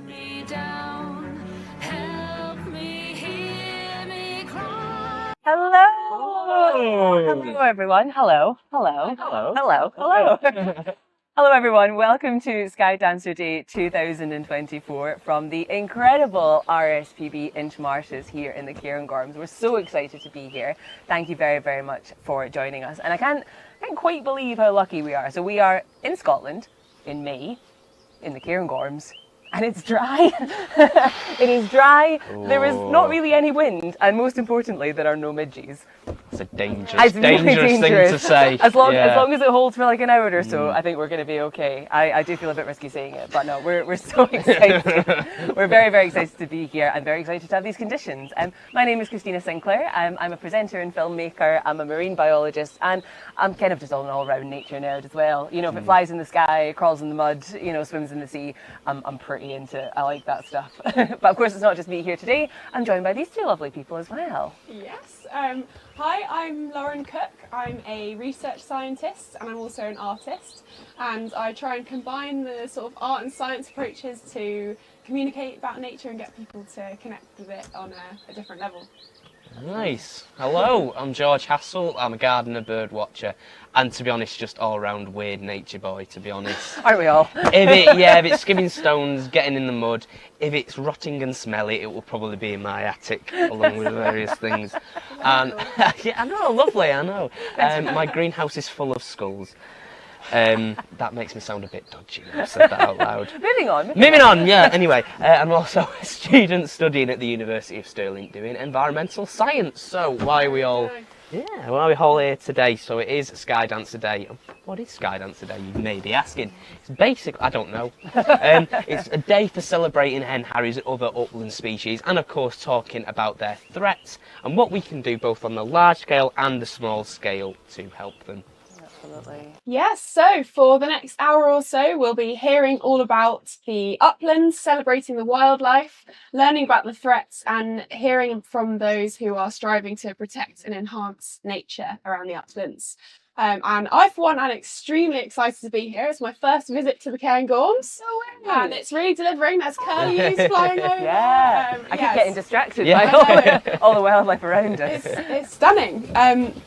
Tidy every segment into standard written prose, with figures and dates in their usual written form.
me down, help me, hear me cry. Hello! Hello, everyone. Hello. Hello. Hello. Hello. Hello. Hello, everyone. Welcome to Skydancer Day 2024 from the incredible RSPB Insh Marshes here in the Cairngorms. We're so excited to be here. Thank you very, very much for joining us. And I can't quite believe how lucky we are. So we are in Scotland in May, in the Cairngorms, and it's dry. It is dry. Oh. There is not really any wind, and most importantly, there are no midges. It's a dangerous thing to say. As long as it holds for like an hour or so, I think we're going to be okay. I do feel a bit risky saying it, but no, we're so excited. We're very, very excited to be here and very excited to have these conditions. My name is Christina Sinclair. I'm a presenter and filmmaker. I'm a marine biologist, and I'm kind of just an all-round nature nerd as well. You know, if it flies in the sky, crawls in the mud, you know, swims in the sea, I'm pretty into it. I like that stuff. But of course, it's not just me here today. I'm joined by these two lovely people as well. Yes. Hi, I'm Lauren Cook. I'm a research scientist and I'm also an artist, and I try and combine the sort of art and science approaches to communicate about nature and get people to connect with it on a different level. Nice. Hello, I'm George Hassall. I'm a gardener, bird watcher, and to be honest, just all-round weird nature boy, to be honest. Aren't we all? If it's skimming stones, getting in the mud, if it's rotting and smelly, it will probably be in my attic, along with various things. And yeah, I know, lovely, I know. My greenhouse is full of skulls. That makes me sound a bit dodgy when I've said that out loud. Moving on, yeah. Anyway, I'm also a student studying at the University of Stirling doing environmental science. So why are we all here today? So it is Skydancer Day. What is Skydancer Day, you may be asking? It's basically, I don't know. It's a day for celebrating hen harriers and other upland species, and of course talking about their threats and what we can do both on the large scale and the small scale to help them. Absolutely. Yes, so for the next hour or so, we'll be hearing all about the uplands, celebrating the wildlife, learning about the threats, and hearing from those who are striving to protect and enhance nature around the uplands. And I, for one, am extremely excited to be here. It's my first visit to the Cairngorms, and it's really delivering. There's curlews flying over. Yeah, I keep getting distracted by all the wildlife around us. It's stunning.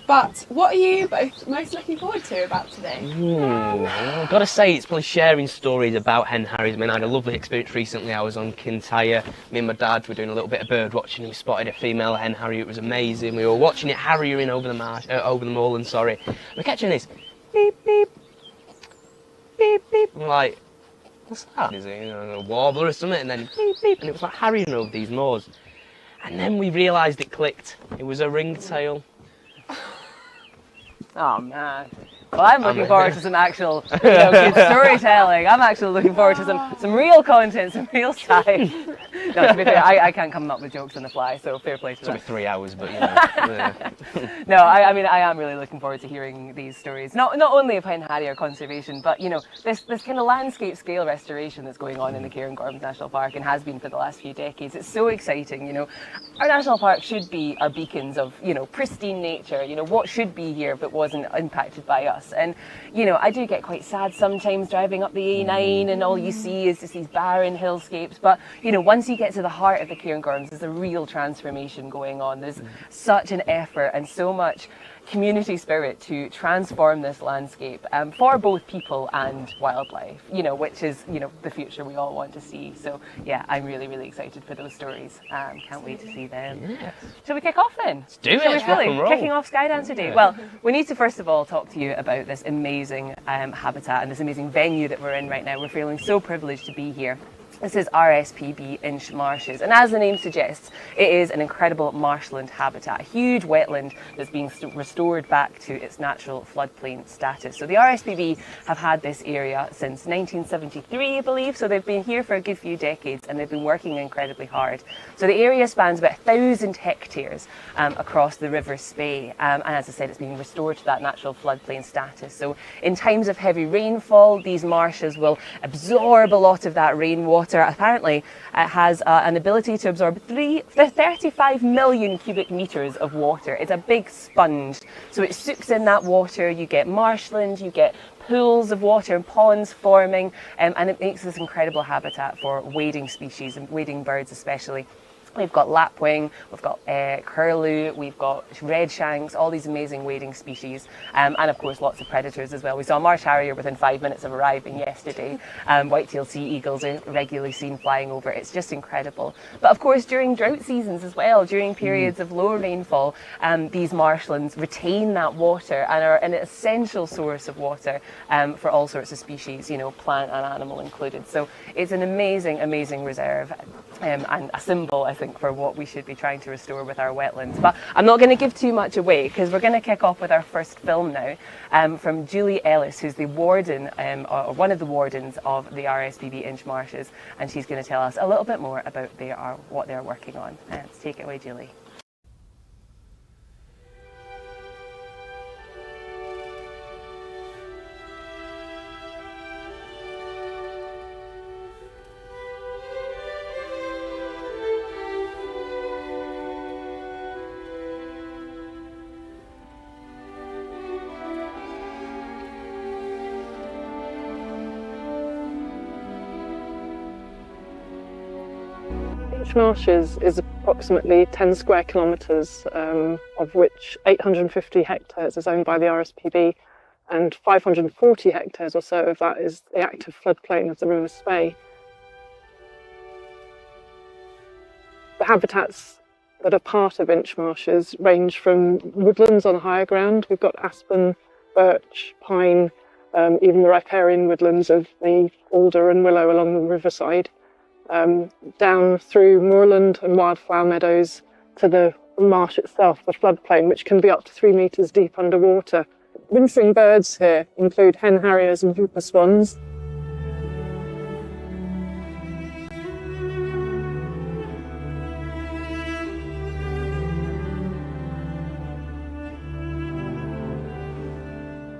But what are you both most looking forward to about today? I've got to say, it's probably sharing stories about hen harriers. I mean, I had a lovely experience recently. I was on Kintyre. Me and my dad were doing a little bit of bird watching, and we spotted a female hen harrier. It was amazing. We were watching it harrying over the marsh, over the moorland. Sorry. We're catching this beep beep beep beep. I'm like, what's that? Is it, a warbler or something? And then beep beep, and it was like harrying over these moors. And then we realised it clicked. It was a ringtail. Oh man. Well, I'm looking forward to some actual good storytelling. I'm actually looking forward to some real content, some real stuff. No, to be fair, I can't come up with jokes on the fly, so fair play to that. It took me 3 hours, but you know. No, I mean, I am really looking forward to hearing these stories. Not only of hen harrier conservation, but you know, this kind of landscape scale restoration that's going on in the Cairngorms National Park and has been for the last few decades. It's so exciting, you know. Our national park should be our beacons of, you know, pristine nature. You know, what should be here but wasn't impacted by us. And you know, I do get quite sad sometimes driving up the A9 and all you see is just these barren hillscapes, but you know, once you get to the heart of the Cairngorms, there's a real transformation going on. There's such an effort and so much community spirit to transform this landscape for both people and wildlife, you know, which is, you know, the future we all want to see. So yeah, I'm really, really excited for those stories. Can't wait to see them. Yeah. Shall we kick off then? Let's do it. Let's rock and roll. Kicking off Skydancer Day. Well, we need to first of all talk to you about this amazing habitat and this amazing venue that we're in right now. We're feeling so privileged to be here. This is RSPB Insh Marshes, and as the name suggests, it is an incredible marshland habitat, a huge wetland that's being restored back to its natural floodplain status. So the RSPB have had this area since 1973, I believe, so they've been here for a good few decades and they've been working incredibly hard. So the area spans about 1,000 hectares across the River Spey, and as I said, it's being restored to that natural floodplain status. So in times of heavy rainfall, these marshes will absorb a lot of that rainwater water apparently has an ability to absorb 35 million cubic metres of water. It's a big sponge, so it soaks in that water. You get marshland, you get pools of water and ponds forming, and it makes this incredible habitat for wading species and wading birds especially. We've got lapwing, we've got curlew, we've got redshanks, all these amazing wading species, and of course lots of predators as well. We saw a marsh harrier within 5 minutes of arriving yesterday. White-tailed sea eagles are regularly seen flying over. It's just incredible. But of course during drought seasons as well, during periods of low rainfall, these marshlands retain that water and are an essential source of water for all sorts of species, you know, plant and animal included. So it's an amazing, amazing reserve, and a symbol, I think, for what we should be trying to restore with our wetlands. But I'm not going to give too much away because we're going to kick off with our first film now from Julie Ellis, who's the warden, or one of the wardens of the RSPB Insh Marshes, and she's going to tell us a little bit more about what they're working on. Let's take it away, Julie. Insh Marshes is approximately 10 square kilometres, of which 850 hectares is owned by the RSPB, and 540 hectares or so of that is the active floodplain of the River Spey. The habitats that are part of Insh Marshes range from woodlands on higher ground. We've got aspen, birch, pine, even the riparian woodlands of the alder and willow along the riverside, down through moorland and wildflower meadows to the marsh itself, the floodplain, which can be up to 3 metres deep underwater. Wintering birds here include hen harriers and whooper swans.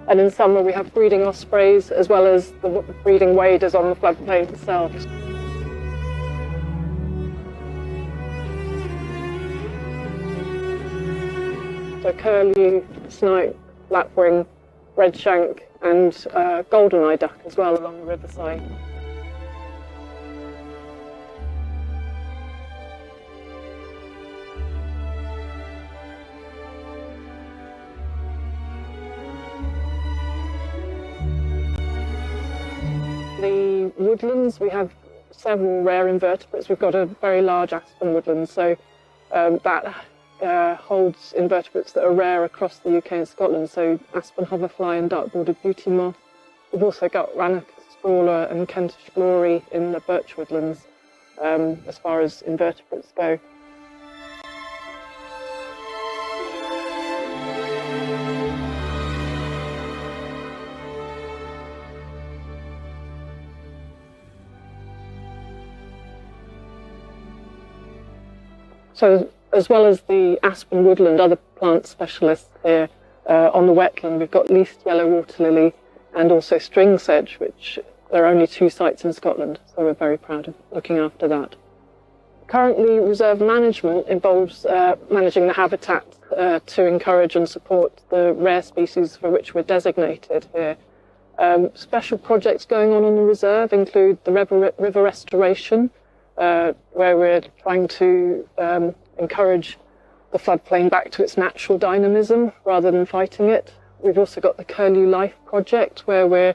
And in summer we have breeding ospreys as well as the breeding waders on the floodplain itself. So curlew, snipe, lapwing, redshank and golden-eye duck as well along the riverside. The woodlands, we have several rare invertebrates. We've got a very large aspen woodland, so that holds invertebrates that are rare across the UK and Scotland, so aspen hoverfly and dark-bordered beauty moth. We've also got Rannoch sprawler and Kentish glory in the birch woodlands, as far as invertebrates go. So, as well as the aspen woodland, other plant specialists here on the wetland, we've got least yellow water lily and also string sedge, which there are only 2 sites in Scotland, so we're very proud of looking after that. Currently, reserve management involves managing the habitat to encourage and support the rare species for which we're designated here. Special projects going on the reserve include the river restoration, where we're trying to encourage the floodplain back to its natural dynamism rather than fighting it. We've also got the Curlew Life Project, where we're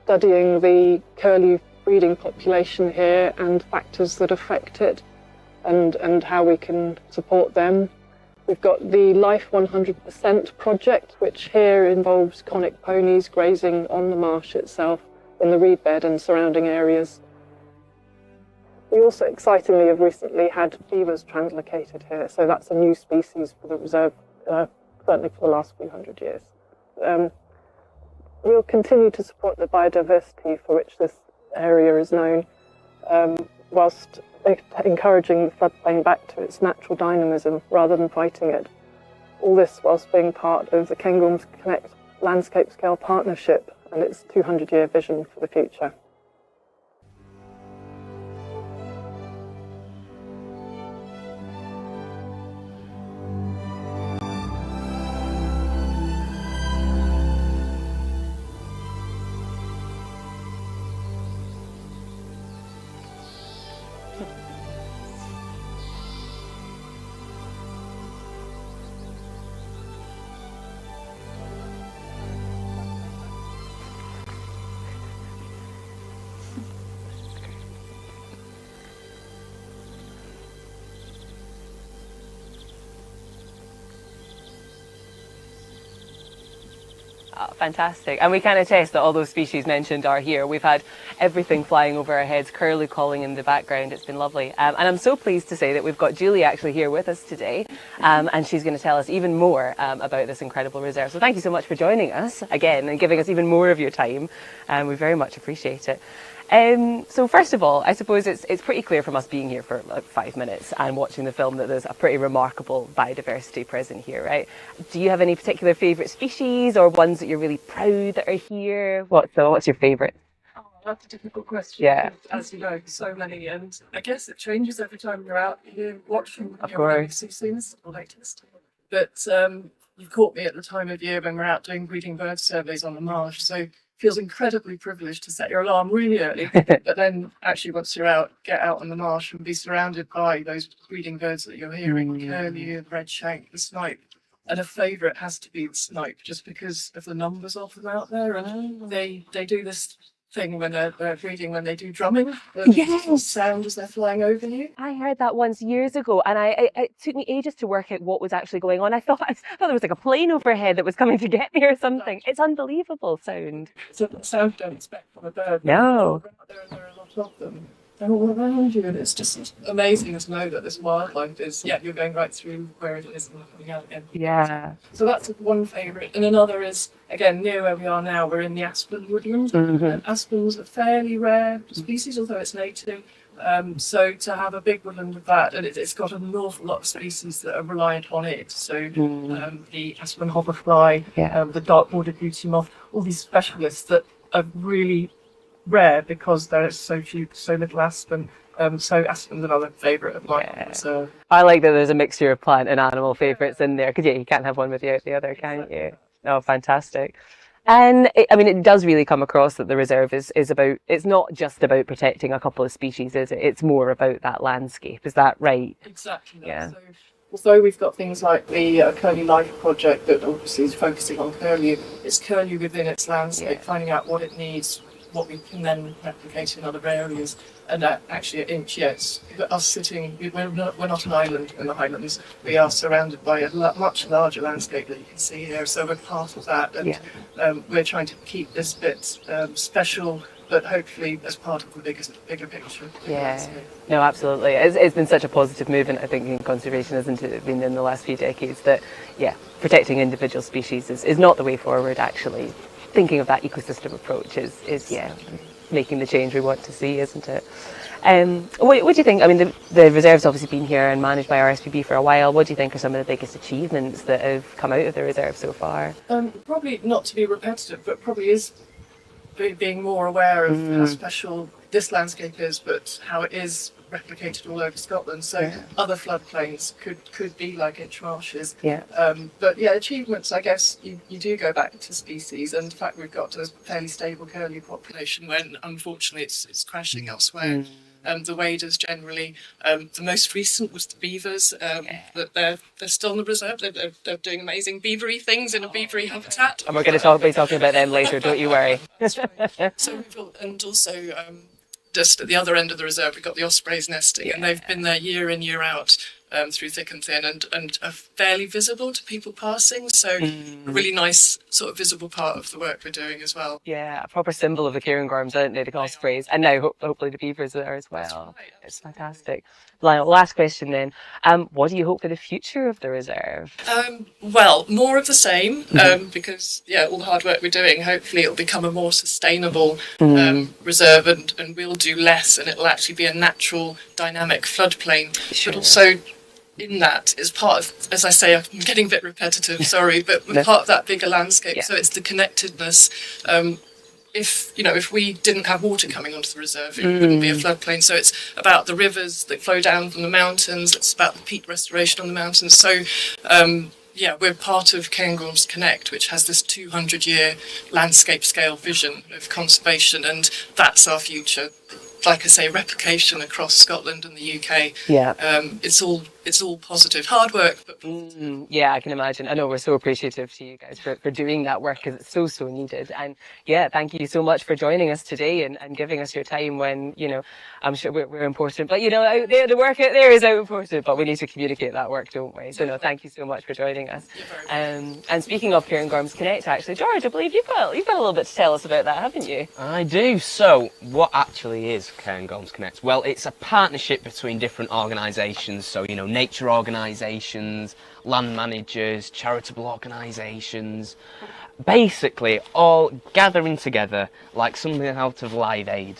studying the curlew breeding population here and factors that affect it and how we can support them. We've got the Life 100% project, which here involves conic ponies grazing on the marsh itself in the reed bed and surrounding areas. We also excitingly have recently had beavers translocated here, so that's a new species for the reserve, certainly for the last few hundred years. We'll continue to support the biodiversity for which this area is known, whilst encouraging the floodplain back to its natural dynamism rather than fighting it. All this whilst being part of the Cairngorms Connect landscape scale partnership and its 200-year vision for the future. Oh, fantastic. And we can attest that all those species mentioned are here. We've had everything flying over our heads, curlew calling in the background. It's been lovely. And I'm so pleased to say that we've got Julie actually here with us today. And she's going to tell us even more about this incredible reserve. So thank you so much for joining us again and giving us even more of your time. We very much appreciate it. So first of all, I suppose it's pretty clear from us being here for like 5 minutes and watching the film that there's a pretty remarkable biodiversity present here, right? Do you have any particular favourite species or ones that you're really proud that are here? What's your favourite? Oh, that's a difficult question. Yeah. As you know, so many, and I guess it changes every time you're out here watching. Of course. See things, the latest. But you've caught me at the time of year when we're out doing breeding bird surveys on the marsh, so feels incredibly privileged to set your alarm really early, but then actually once you're out, get out on the marsh and be surrounded by those breeding birds that you're hearing, the curlew, the red shank, the snipe. And a favourite has to be the snipe, just because of the numbers of them out there. And they do this thing when they're breeding, when they do drumming, the sound as they're flying over you. I heard that once years ago, and it took me ages to work out what was actually going on. I thought there was like a plane overhead that was coming to get me or something. It's unbelievable sound. So the sound you don't expect from a bird. No. There are a lot of them. They're all around you, and it's just amazing to know that this wildlife is, you're going right through where it is and coming out again. Yeah. So that's one favourite. And another is, again, near where we are now, we're in the aspen woodland. And aspen's a fairly rare species, although it's native. So to have a big woodland with that, and it's got an awful lot of species that are reliant on it. So the aspen hoverfly, the dark bordered beauty moth, all these specialists that are really rare because there's so little aspen. So aspen's another favourite of mine. So I like that there's a mixture of plant and animal favourites in there, because you can't have one without the other, can you? Oh, fantastic. And it does really come across that the reserve is about, it's not just about protecting a couple of species, is it? It's more about that landscape. Is that right? Exactly. Yeah. So, although we've got things like the Curlew Life project that obviously is focusing on curlew, it's curlew within its landscape, finding out what it needs, what we can then replicate in other areas. And actually at Inch, it's us sitting, we're not an island in the Highlands, we are surrounded by a much larger landscape that you can see here, so we're part of that, and we're trying to keep this bit special, but hopefully as part of the bigger picture. Yeah, no, absolutely. It's been such a positive movement, I think, in conservation, hasn't it, been in the last few decades, that, protecting individual species is not the way forward, actually. Thinking of that ecosystem approach is making the change we want to see, isn't it? What do you think? The reserve's obviously been here and managed by RSPB for a while. What do you think are some of the biggest achievements that have come out of the reserve so far? Probably not to be repetitive, but probably is being more aware of how special this landscape is, but how it is replicated all over Scotland. So other floodplains could be like Insh Marshes. But achievements, I guess you do go back to species, and in fact we've got a fairly stable curlew population when unfortunately it's crashing elsewhere. The waders generally. The most recent was the beavers. That they're still in the reserve. They're doing amazing beavery things in a beavery habitat. And we're going to be talking about them later, don't you worry. So we've got, and also just at the other end of the reserve, we've got the ospreys nesting, and they've been there year in, year out, through thick and thin, and are fairly visible to people passing. So a really nice sort of visible part of the work we're doing as well. Yeah, a proper symbol of the Cairngorms, aren't they, the ospreys? And now hopefully the beavers are there as well. Right, it's fantastic. Last question then. What do you hope for the future of the reserve? Well, more of the same, because all the hard work we're doing, hopefully it'll become a more sustainable reserve, and we'll do less, and it'll actually be a natural dynamic floodplain. But also in that is part of, as I say, I'm getting a bit repetitive, sorry, but we're part of that bigger landscape. So it's the connectedness. If we didn't have water coming onto the reserve, it wouldn't be a floodplain. So it's about the rivers that flow down from the mountains. It's about the peat restoration on the mountains. So, we're part of Cairngorms Connect, which has this 200-year landscape scale vision of conservation, and that's our future. Like I say, replication across Scotland and the UK. It's it's all positive. Hard work, but Yeah, I can imagine. I know we're so appreciative to you guys for doing that work, because it's so needed. And yeah, thank you so much for joining us today and giving us your time when, you know, I'm sure we're important, but you know, out there, the work out there is out important, but we need to communicate that work, don't we? So no, thank you so much for joining us. And speaking of Cairngorms Connect, actually, George, I believe you've got a little bit to tell us about that, haven't you? I do. So, what actually is Cairngorms Connect? Well, it's a partnership between different organisations, so, you know, nature organisations, land managers, charitable organisations, basically all gathering together like something out of Live Aid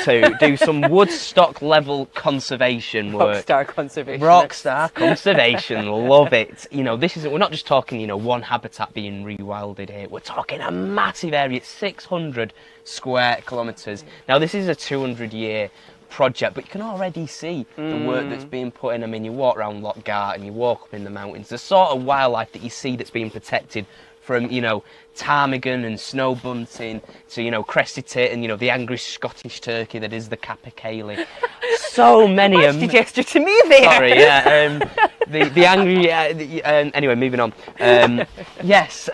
to do some Woodstock level conservation work. Rockstar conservation. Rockstar conservation, love it. You know, we're not just talking, you know, one habitat being rewilded here. We're talking a massive area. It's 600 square kilometres. Now, this is a 200-year project, but you can already see the work that's being put in. I mean, you walk around Lochgart and you walk up in the mountains, the sort of wildlife that you see that's being protected, from, you know, ptarmigan and snow bunting to, you know, crested tit and, you know, the angry Scottish turkey that is the capercaillie. So many. You gestured to me there. Sorry, yeah. The angry. Anyway, moving on. Yes,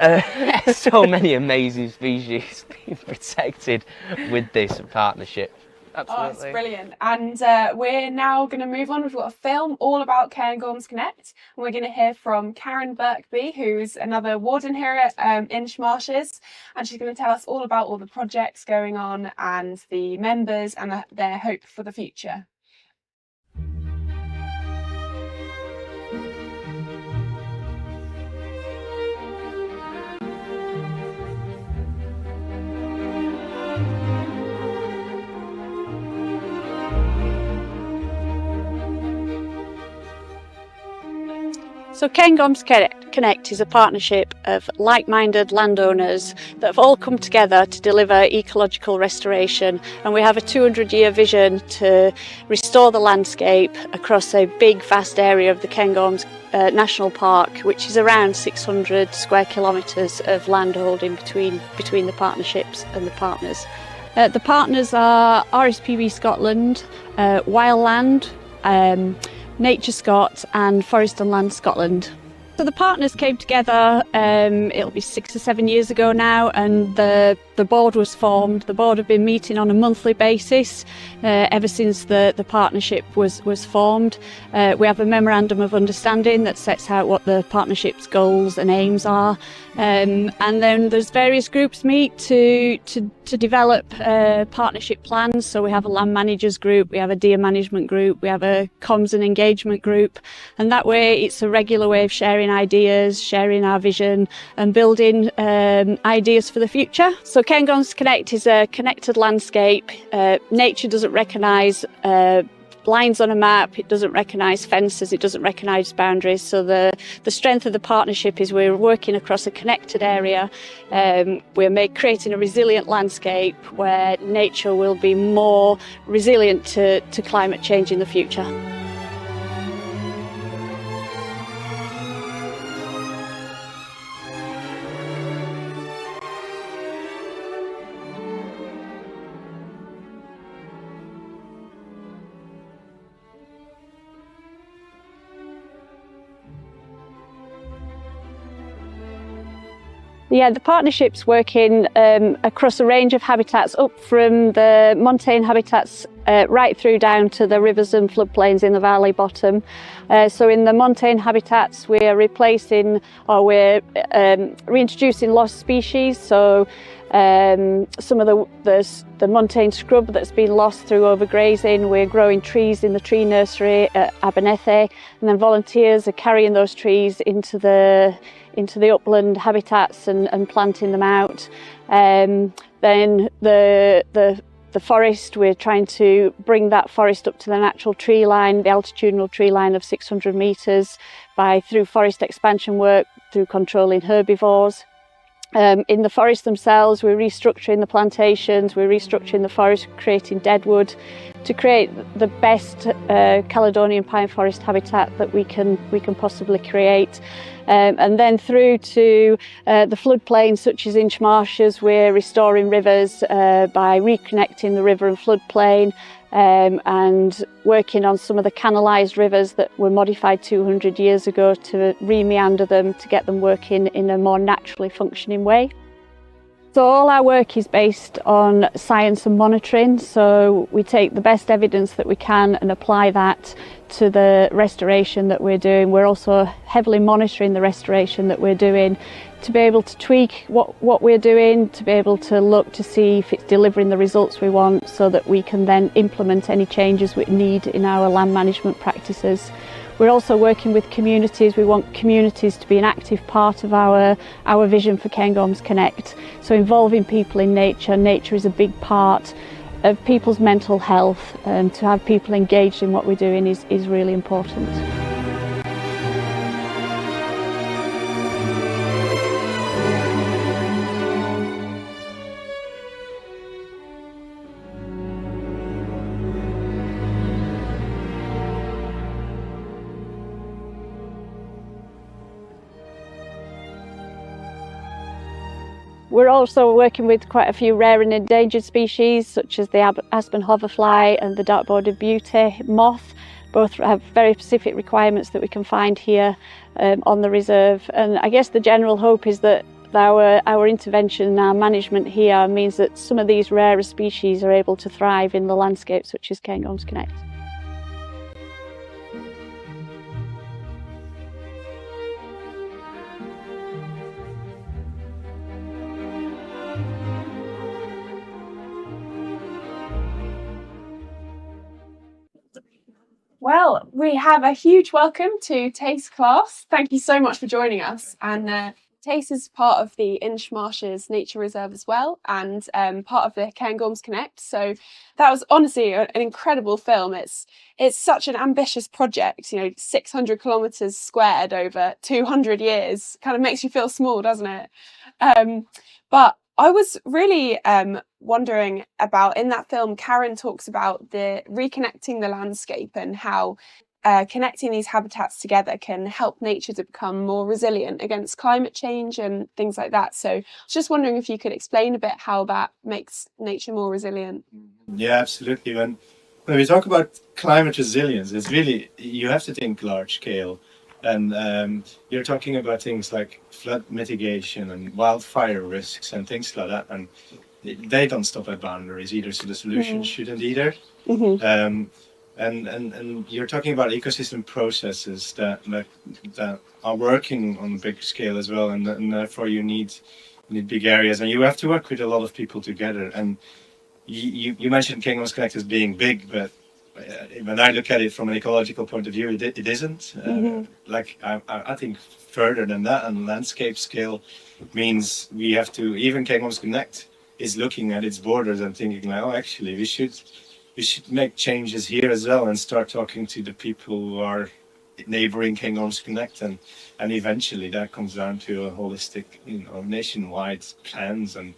so many amazing species being protected with this partnership. Absolutely. Oh, it's brilliant. And we're now going to move on. We've got a film all about Cairngorms Connect. And we're going to hear from Karen Birkby, who's another warden here at Insh Marshes. And she's going to tell us all about all the projects going on and the members and their hope for the future. So Cairngorms Connect is a partnership of like-minded landowners that have all come together to deliver ecological restoration, and we have a 200-year vision to restore the landscape across a big vast area of the Cairngorms National Park, which is around 600 square kilometres of landholding between the partnerships and the partners. The partners are RSPB Scotland, Wildland, Nature Scot and Forest and Land Scotland. So the partners came together, it'll be 6 or 7 years ago now, and the board was formed. The board have been meeting on a monthly basis ever since the partnership was formed. We have a memorandum of understanding that sets out what the partnership's goals and aims are, and then there's various groups meet to develop partnership plans. So we have a land managers group, we have a deer management group, we have a comms and engagement group, and that way it's a regular way of sharing ideas, sharing our vision and building ideas for the future. So Cairngorms Connect is a connected landscape. Nature doesn't recognise lines on a map, it doesn't recognise fences, it doesn't recognise boundaries. So the strength of the partnership is we're working across a connected area. We're creating a resilient landscape where nature will be more resilient to climate change in the future. Yeah, the partnership's working across a range of habitats, up from the montane habitats right through down to the rivers and floodplains in the valley bottom. So in the montane habitats, we're replacing or we're reintroducing lost species. So some of the montane scrub that's been lost through overgrazing, we're growing trees in the tree nursery at Abernethy, and then volunteers are carrying those trees into the upland habitats and planting them out. Then the forest, we're trying to bring that forest up to the natural tree line, the altitudinal tree line of 600 metres through forest expansion work, through controlling herbivores. In the forests themselves, we're restructuring the plantations, we're restructuring the forest, creating deadwood to create the best Caledonian pine forest habitat that we can possibly create. And then through to the floodplains such as Insh Marshes, we're restoring rivers by reconnecting the river and floodplain, and working on some of the canalised rivers that were modified 200 years ago to re-meander them to get them working in a more naturally functioning way. So all our work is based on science and monitoring, so we take the best evidence that we can and apply that to the restoration that we're doing. We're also heavily monitoring the restoration that we're doing to be able to tweak what we're doing, to be able to look to see if it's delivering the results we want, so that we can then implement any changes we need in our land management practices. We're also working with communities. We want communities to be an active part of our vision for Cairngorms Connect. So involving people in nature. Nature is a big part of people's mental health, and to have people engaged in what we're doing is really important. We're also working with quite a few rare and endangered species, such as the aspen hoverfly and the dark-bordered beauty moth. Both have very specific requirements that we can find here on the reserve. And I guess the general hope is that our intervention and our management here means that some of these rarer species are able to thrive in the landscape such as Cairngorms Connect. Well, we have a huge welcome to Tace class. Thank you so much for joining us. And Tace is part of the Insh Marshes Nature Reserve as well, and part of the Cairngorms Connect. So that was honestly an incredible film. It's such an ambitious project, 600 kilometres squared over 200 years. Kind of makes you feel small, doesn't it? But I was really wondering about, in that film, Karen talks about the reconnecting the landscape and how connecting these habitats together can help nature to become more resilient against climate change and things like that. So I was just wondering if you could explain a bit how that makes nature more resilient. Yeah, absolutely. When we talk about climate resilience, it's really, you have to think large scale. And you're talking about things like flood mitigation and wildfire risks and things like that. And they don't stop at boundaries either, so the solution shouldn't either. And you're talking about ecosystem processes that are working on a big scale as well, and therefore you need big areas, and you have to work with a lot of people together. And you mentioned Cairngorms Connect as being big, but when I look at it from an ecological point of view, it isn't. I think further than that, and landscape scale means we have to, even Cairngorms Connect is looking at its borders and thinking like, oh, actually we should make changes here as well, and start talking to the people who are neighboring Cairngorms Connect, and eventually that comes down to a holistic, nationwide plans, and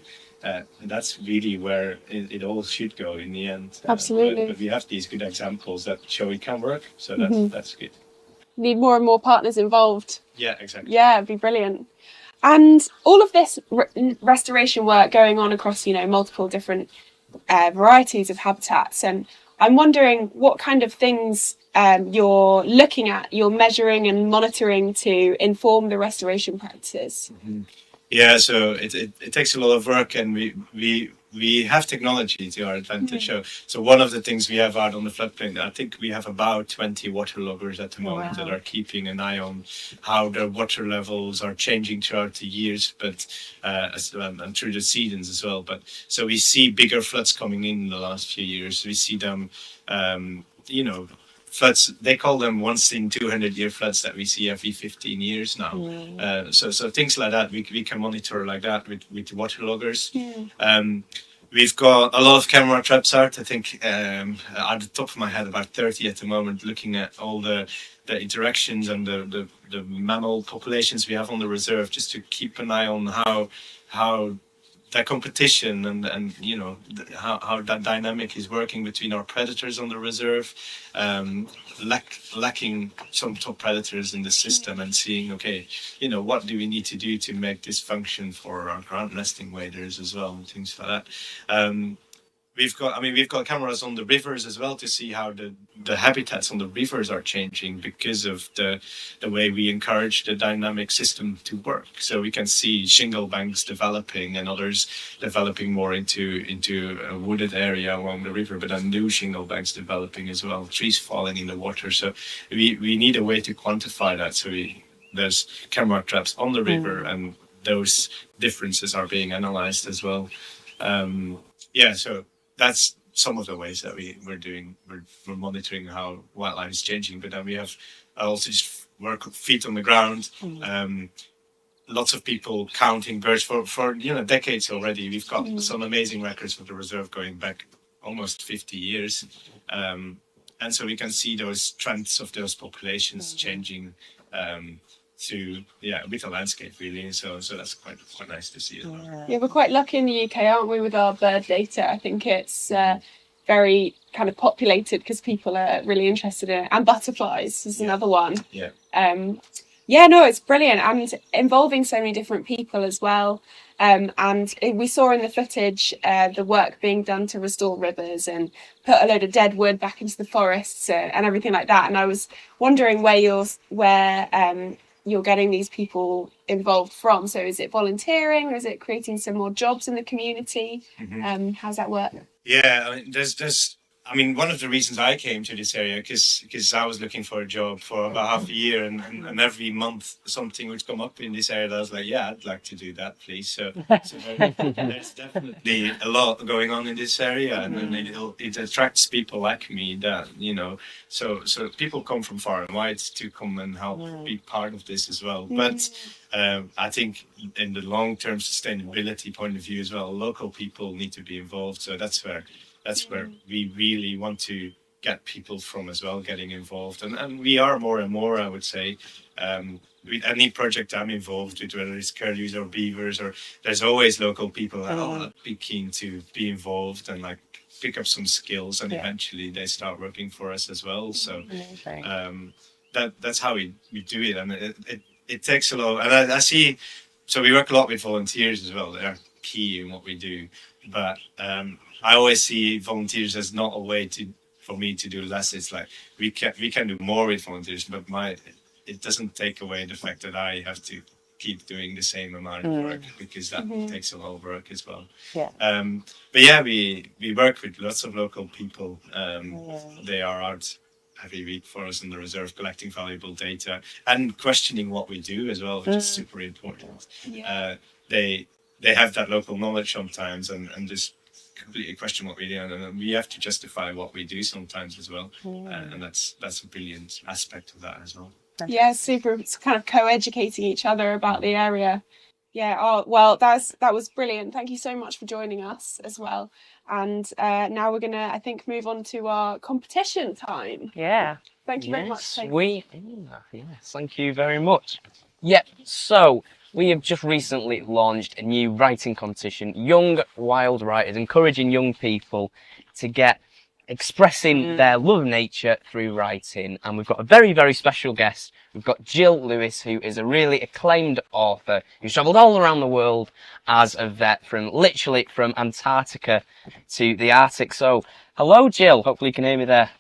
that's really where it all should go in the end. Absolutely. But we have these good examples that show it can work, so that's good. Need more and more partners involved. Yeah, exactly. Yeah, it'd be brilliant. And all of this restoration work going on across, multiple different varieties of habitats. And I'm wondering what kind of things you're looking at, you're measuring and monitoring to inform the restoration practices. Yeah, so it takes a lot of work, and we have technology to our advantage. So one of the things we have out on the floodplain, I think we have about 20 waterloggers at the moment that are keeping an eye on how the water levels are changing throughout the years, but and through the seasons as well. But so we see bigger floods coming in the last few years. We see them, floods, they call them once in 200-year floods that we see every 15 years now. So things like that, we can monitor like that with water loggers. We've got a lot of camera traps out. I think at the top of my head, about 30 at the moment, looking at all the interactions and the mammal populations we have on the reserve, just to keep an eye on how that competition and how that dynamic is working between our predators on the reserve, lacking some top predators in the system, and seeing, okay, what do we need to do to make this function for our ground nesting waders as well, and things like that. we've got cameras on the rivers as well to see how the habitats on the rivers are changing because of the way we encourage the dynamic system to work. So we can see shingle banks developing and others developing more into a wooded area along the river, but then new shingle banks developing as well, trees falling in the water. So we need a way to quantify that. So there's camera traps on the river, and those differences are being analyzed as well. So that's some of the ways that we're doing. We're monitoring how wildlife is changing, but then we have also just work feet on the ground. Lots of people counting birds for decades already. We've got some amazing records for the reserve going back almost 50 years, and so we can see those trends of those populations changing with the landscape really. So that's quite nice to see as well. Yeah, we're quite lucky in the UK, aren't we, with our bird data? I think it's very kind of populated because people are really interested in it. And butterflies is another one. Yeah. No, it's brilliant, and involving so many different people as well. And we saw in the footage the work being done to restore rivers and put a load of dead wood back into the forests and everything like that. And I was wondering where you're getting these people involved from. So is it volunteering, or is it creating some more jobs in the community? How's that work? Yeah, one of the reasons I came to this area because I was looking for a job for about half a year, and every month something would come up in this area that I was like, yeah, I'd like to do that, please. So there's definitely a lot going on in this area, and it attracts people like me that, so people come from far and wide to come and help be part of this as well. But I think in the long-term sustainability point of view as well, local people need to be involved. So that's where we really want to get people from as well, getting involved. And we are more and more, I would say. With any project I'm involved with, whether it's curlews or beavers, or there's always local people that are be keen to be involved and pick up some skills, and eventually they start working for us as well. So that's how we do it. And it takes a lot. And I see, so we work a lot with volunteers as well. They're key in what we do. But I always see volunteers as not a way for me to do less. It's like we can do more with volunteers, but it doesn't take away the fact that I have to keep doing the same amount of work, because that takes a lot of work as well. We work with lots of local people. They are out every week for us in the reserve, collecting valuable data and questioning what we do as well, which is super important. They have that local knowledge sometimes, and just completely question what we do, and we have to justify what we do sometimes as well. And that's a brilliant aspect of that as well. Yeah, super. It's kind of co-educating each other about the area. Yeah. Oh, well, that was brilliant. Thank you so much for joining us as well. And now we're gonna, I think, move on to our competition time. Yeah. Thank you very much. Yes, thank you very much. Yep. So we have just recently launched a new writing competition, Young Wild Writers, encouraging young people to get expressing their love of nature through writing. And we've got a very, very special guest. We've got Jill Lewis, who is a really acclaimed author who's travelled all around the world as a vet, literally from Antarctica to the Arctic. So, hello, Jill. Hopefully you can hear me there.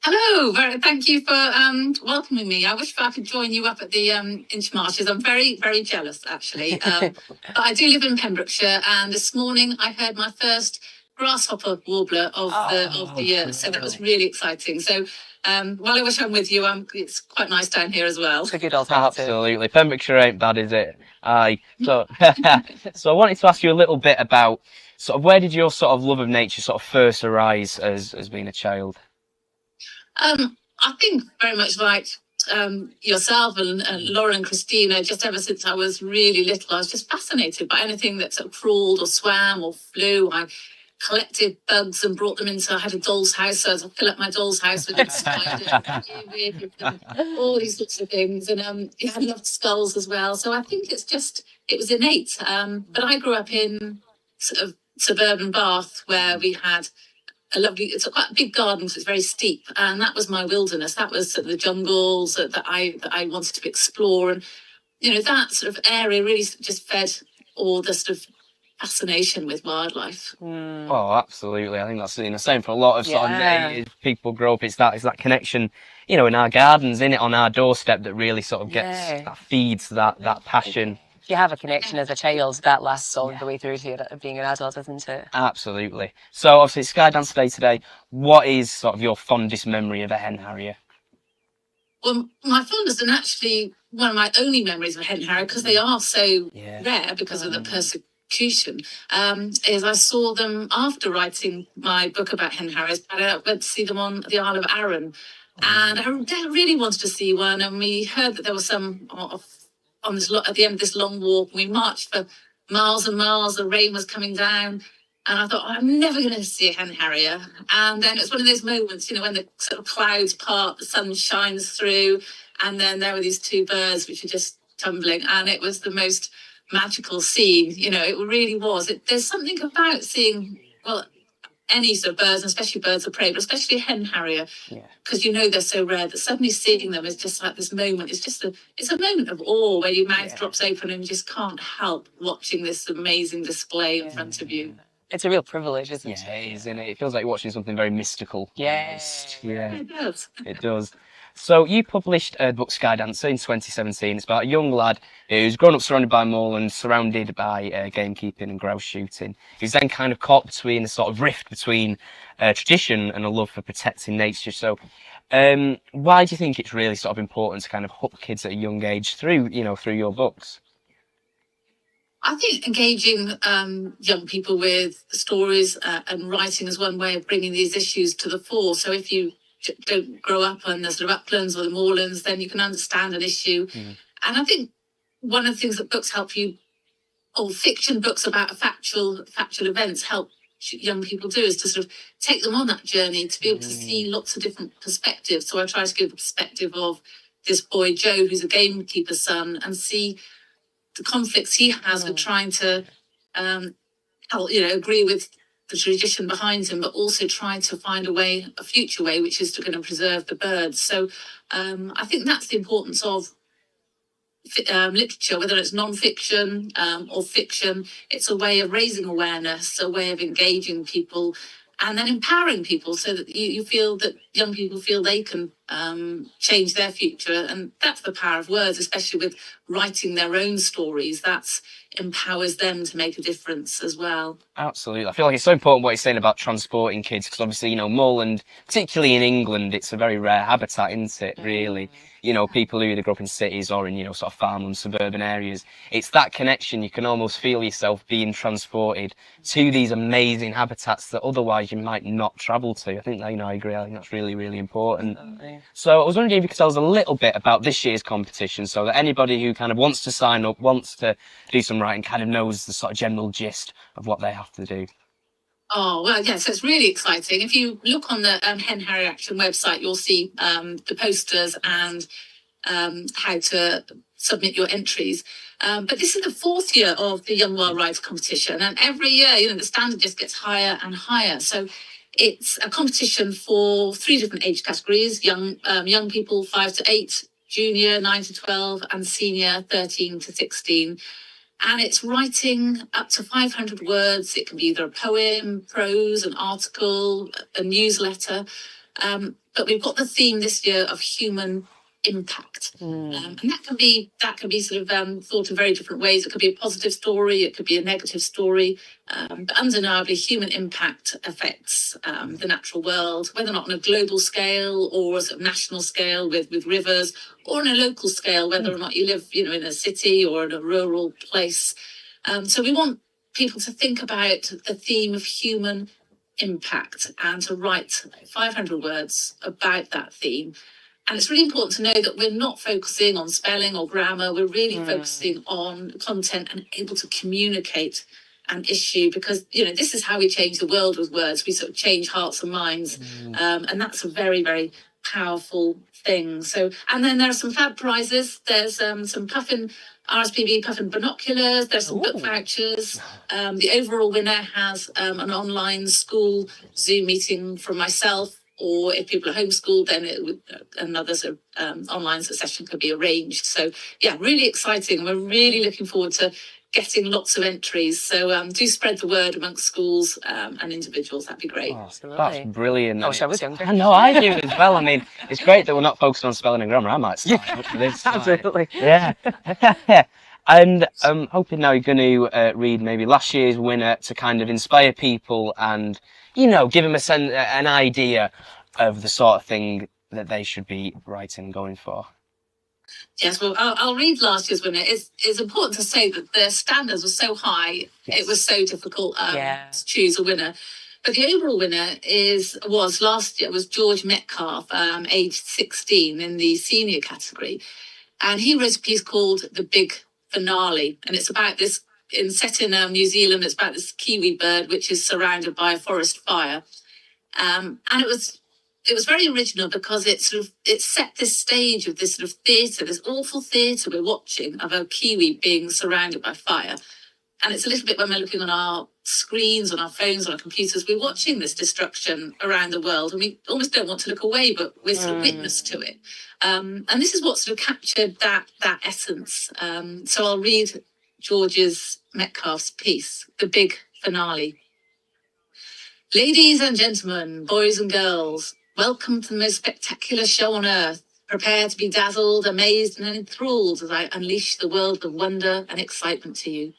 Hello, thank you for welcoming me. I wish I could join you up at the Insh Marshes. I'm very, very jealous, actually. But I do live in Pembrokeshire, and this morning I heard my first grasshopper warbler of the year, so that was really exciting. So while I wish I'm with you, it's quite nice down here as well. It's a good alternative. Absolutely. Pembrokeshire ain't bad, is it? Aye. So, so I wanted to ask you a little bit about sort of where did your sort of love of nature sort of first arise as being a child? I think very much like yourself and Laura and Christina, just ever since I was really little, I was just fascinated by anything that sort of crawled or swam or flew. I collected bugs and brought them into, I had a doll's house, so I'd fill up my doll's house with spiders, all these sorts of things. And I loved skulls as well. So I think it was innate. But I grew up in sort of suburban Bath, where we had it's quite a big garden, so it's very steep, and that was my wilderness. That was sort of the jungles that I wanted to explore, and that sort of area really just fed all the sort of fascination with wildlife. Oh, absolutely. I think that's the same for a lot of sort of Yeah. native people grow up. It's that connection, in our gardens, in it on our doorstep that really sort of gets Yeah. that feeds that passion. If you have a connection as a child, that lasts all the way through to being an adult, doesn't it? Absolutely. So obviously it's Skydancer Day today. What is sort of your fondest memory of a hen harrier? Well, my fondest, and actually one of my only memories of a hen harrier, because they are so rare because of the persecution, is I saw them after writing my book about hen harriers. But I went to see them on the Isle of Arran, and I really wanted to see one. And we heard that there was some on this at the end of this long walk. We marched for miles and miles. The rain was coming down. And I thought, I'm never going to see a hen harrier. And then it's one of those moments, when the sort of clouds part, the sun shines through, and then there were these two birds which were just tumbling. And it was the most magical scene. It really was. There's something about seeing, well, any sort of birds, and especially birds of prey, but especially a hen harrier, because they're so rare, that suddenly seeing them is just like this moment. It's a moment of awe where your mouth drops open and you just can't help watching this amazing display in front of you. It's a real privilege, isn't it? Yeah, it is, isn't it? It feels like you're watching something very mystical. Yes. Yeah, It does. it does. So you published the book Skydancer in 2017. It's about a young lad who's grown up surrounded by moorlands, surrounded by gamekeeping and grouse shooting. He's then kind of caught between a sort of rift between tradition and a love for protecting nature. So why do you think it's really sort of important to kind of hook kids at a young age through your books? I think engaging young people with stories and writing is one way of bringing these issues to the fore. So if you don't grow up on the sort of uplands or the moorlands, then you can understand an issue. And I think one of the things that books help you, or fiction books about factual events help young people do, is to sort of take them on that journey, to be able to see lots of different perspectives. So I try to give the perspective of this boy Joe, who's a gamekeeper's son, and see the conflicts he has with trying to agree with the tradition behind him, but also trying to find a future way, which is to going to preserve the birds. So I think that's the importance of literature, whether it's non-fiction or fiction. It's a way of raising awareness, a way of engaging people, and then empowering people, so that you feel that young people feel they can change their future. And that's the power of words, especially with writing their own stories. That empowers them to make a difference as well. Absolutely. I feel like it's so important what you're saying about transporting kids, because obviously, moorland, particularly in England, it's a very rare habitat, isn't it, really? People who either grow up in cities or in, sort of farmland, suburban areas. It's that connection. You can almost feel yourself being transported to these amazing habitats that otherwise you might not travel to. I think, I agree. I think that's really, really important. So I was wondering if you could tell us a little bit about this year's competition, so that anybody who kind of wants to sign up, wants to do some writing, kind of knows the sort of general gist of what they have to do. Oh, well, yeah, so it's really exciting. If you look on the Hen Harrier Action website, you'll see the posters and how to submit your entries. But this is the fourth year of the Young Wild Writer competition, and every year, the standard just gets higher and higher. So it's a competition for 3 different age categories: young people 5 to 8, junior 9 to 12, and senior 13 to 16. And it's writing up to 500 words. It can be either a poem, prose, an article, a newsletter. But we've got the theme this year of human impact. And that can be sort of thought in very different ways. It could be a positive story, it could be a negative story. But undeniably, human impact affects the natural world, whether or not on a global scale or a sort of national scale with rivers, or on a local scale, whether or not you live, in a city or in a rural place. So we want people to think about the theme of human impact and to write 500 words about that theme. And it's really important to know that we're not focusing on spelling or grammar. We're really focusing on content and able to communicate an issue, because, this is how we change the world with words. We sort of change hearts and minds. And that's a very, very powerful thing. So, and then there are some fab prizes. There's some RSPB Puffin binoculars. There's some book vouchers. The overall winner has an online school Zoom meeting from myself. Or if people are homeschooled, then another sort of online session could be arranged. So, yeah, really exciting. We're really looking forward to getting lots of entries. So do spread the word amongst schools and individuals. That'd be great. Oh, that's brilliant. I wish I was younger. I know, I do as well. I mean, it's great that we're not focused on spelling and grammar. I might start for this. Absolutely. Yeah. And I'm hoping now you're going to read maybe last year's winner to kind of inspire people and, give them an idea of the sort of thing that they should be writing and going for. Yes, well, I'll read last year's winner. It's important to say that the standards were so high, it was so difficult to choose a winner. But the overall winner was last year was George Metcalf, aged 16 in the senior category. And he wrote a piece called The Big Finale. And it's about this, set in New Zealand, it's about this kiwi bird which is surrounded by a forest fire. And it was very original because it set this stage of this sort of theatre, this awful theatre we're watching of a kiwi being surrounded by fire. And it's a little bit when we're looking on our screens, on our phones, on our computers, we're watching this destruction around the world and we almost don't want to look away, but we're sort of witness to it. And this is what sort of captured that essence. So I'll read George's Metcalf's piece, The Big Finale. Ladies and gentlemen, boys and girls, welcome to the most spectacular show on earth. Prepare to be dazzled, amazed, and enthralled as I unleash the world of wonder and excitement to you.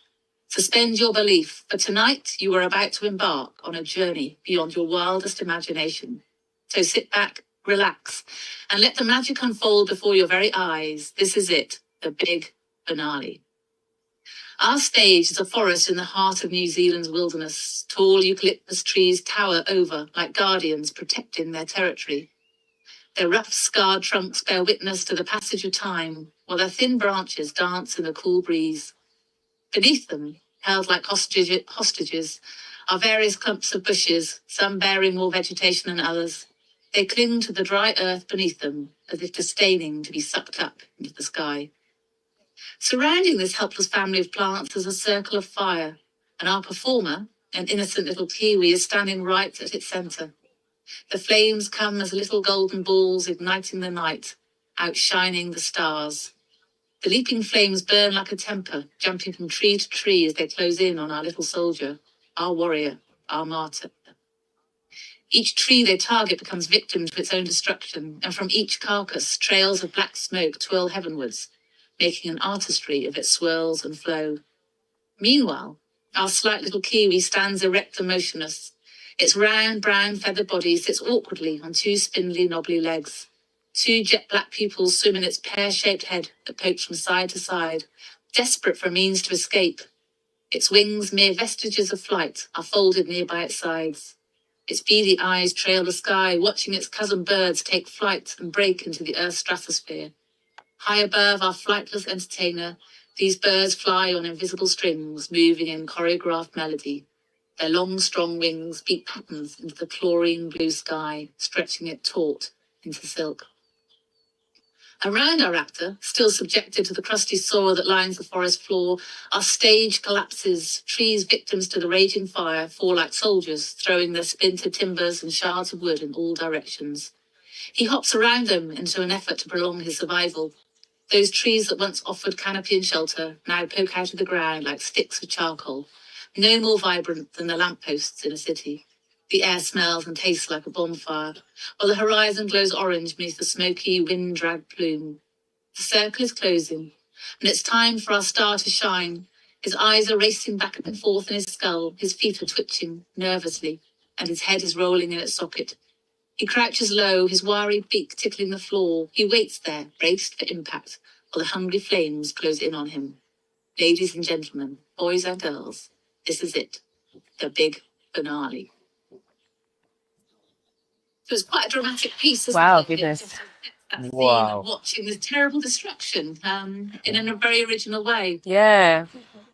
Suspend your belief, for tonight you are about to embark on a journey beyond your wildest imagination. So sit back, relax, and let the magic unfold before your very eyes. This is it, the big finale. Our stage is a forest in the heart of New Zealand's wilderness. Tall eucalyptus trees tower over like guardians protecting their territory. Their rough, scarred trunks bear witness to the passage of time, while their thin branches dance in the cool breeze. Beneath them, held like hostages, are various clumps of bushes, some bearing more vegetation than others. They cling to the dry earth beneath them, as if disdaining to be sucked up into the sky. Surrounding this helpless family of plants is a circle of fire, and our performer, an innocent little kiwi, is standing right at its centre. The flames come as little golden balls igniting the night, outshining the stars. The leaping flames burn like a temper, jumping from tree to tree as they close in on our little soldier, our warrior, our martyr. Each tree they target becomes victim to its own destruction, and from each carcass, trails of black smoke twirl heavenwards, making an artistry of its swirls and flow. Meanwhile, our slight little kiwi stands erect and motionless. Its round, brown feathered body sits awkwardly on two spindly, knobbly legs. Two jet-black pupils swim in its pear-shaped head that pokes from side to side, desperate for a means to escape. Its wings, mere vestiges of flight, are folded near by its sides. Its beady eyes trail the sky, watching its cousin birds take flight and break into the Earth's stratosphere. High above our flightless entertainer, these birds fly on invisible strings, moving in choreographed melody. Their long, strong wings beat patterns into the chlorine blue sky, stretching it taut into silk. Around our actor, still subjected to the crusty soil that lines the forest floor, our stage collapses. Trees victims to the raging fire fall like soldiers, throwing their splintered timbers and shards of wood in all directions. He hops around them into an effort to prolong his survival. Those trees that once offered canopy and shelter now poke out of the ground like sticks of charcoal, no more vibrant than the lampposts in a city. The air smells and tastes like a bonfire, while the horizon glows orange beneath the smoky, wind-dragged plume. The circle is closing, and it's time for our star to shine. His eyes are racing back and forth in his skull, his feet are twitching nervously, and his head is rolling in its socket. He crouches low, his wiry beak tickling the floor. He waits there, braced for impact, while the hungry flames close in on him. Ladies and gentlemen, boys and girls, this is it, the big finale. So it's quite a dramatic piece, isn't Wow, it? goodness. That scene Wow. of watching this terrible destruction in a very original way. Yeah.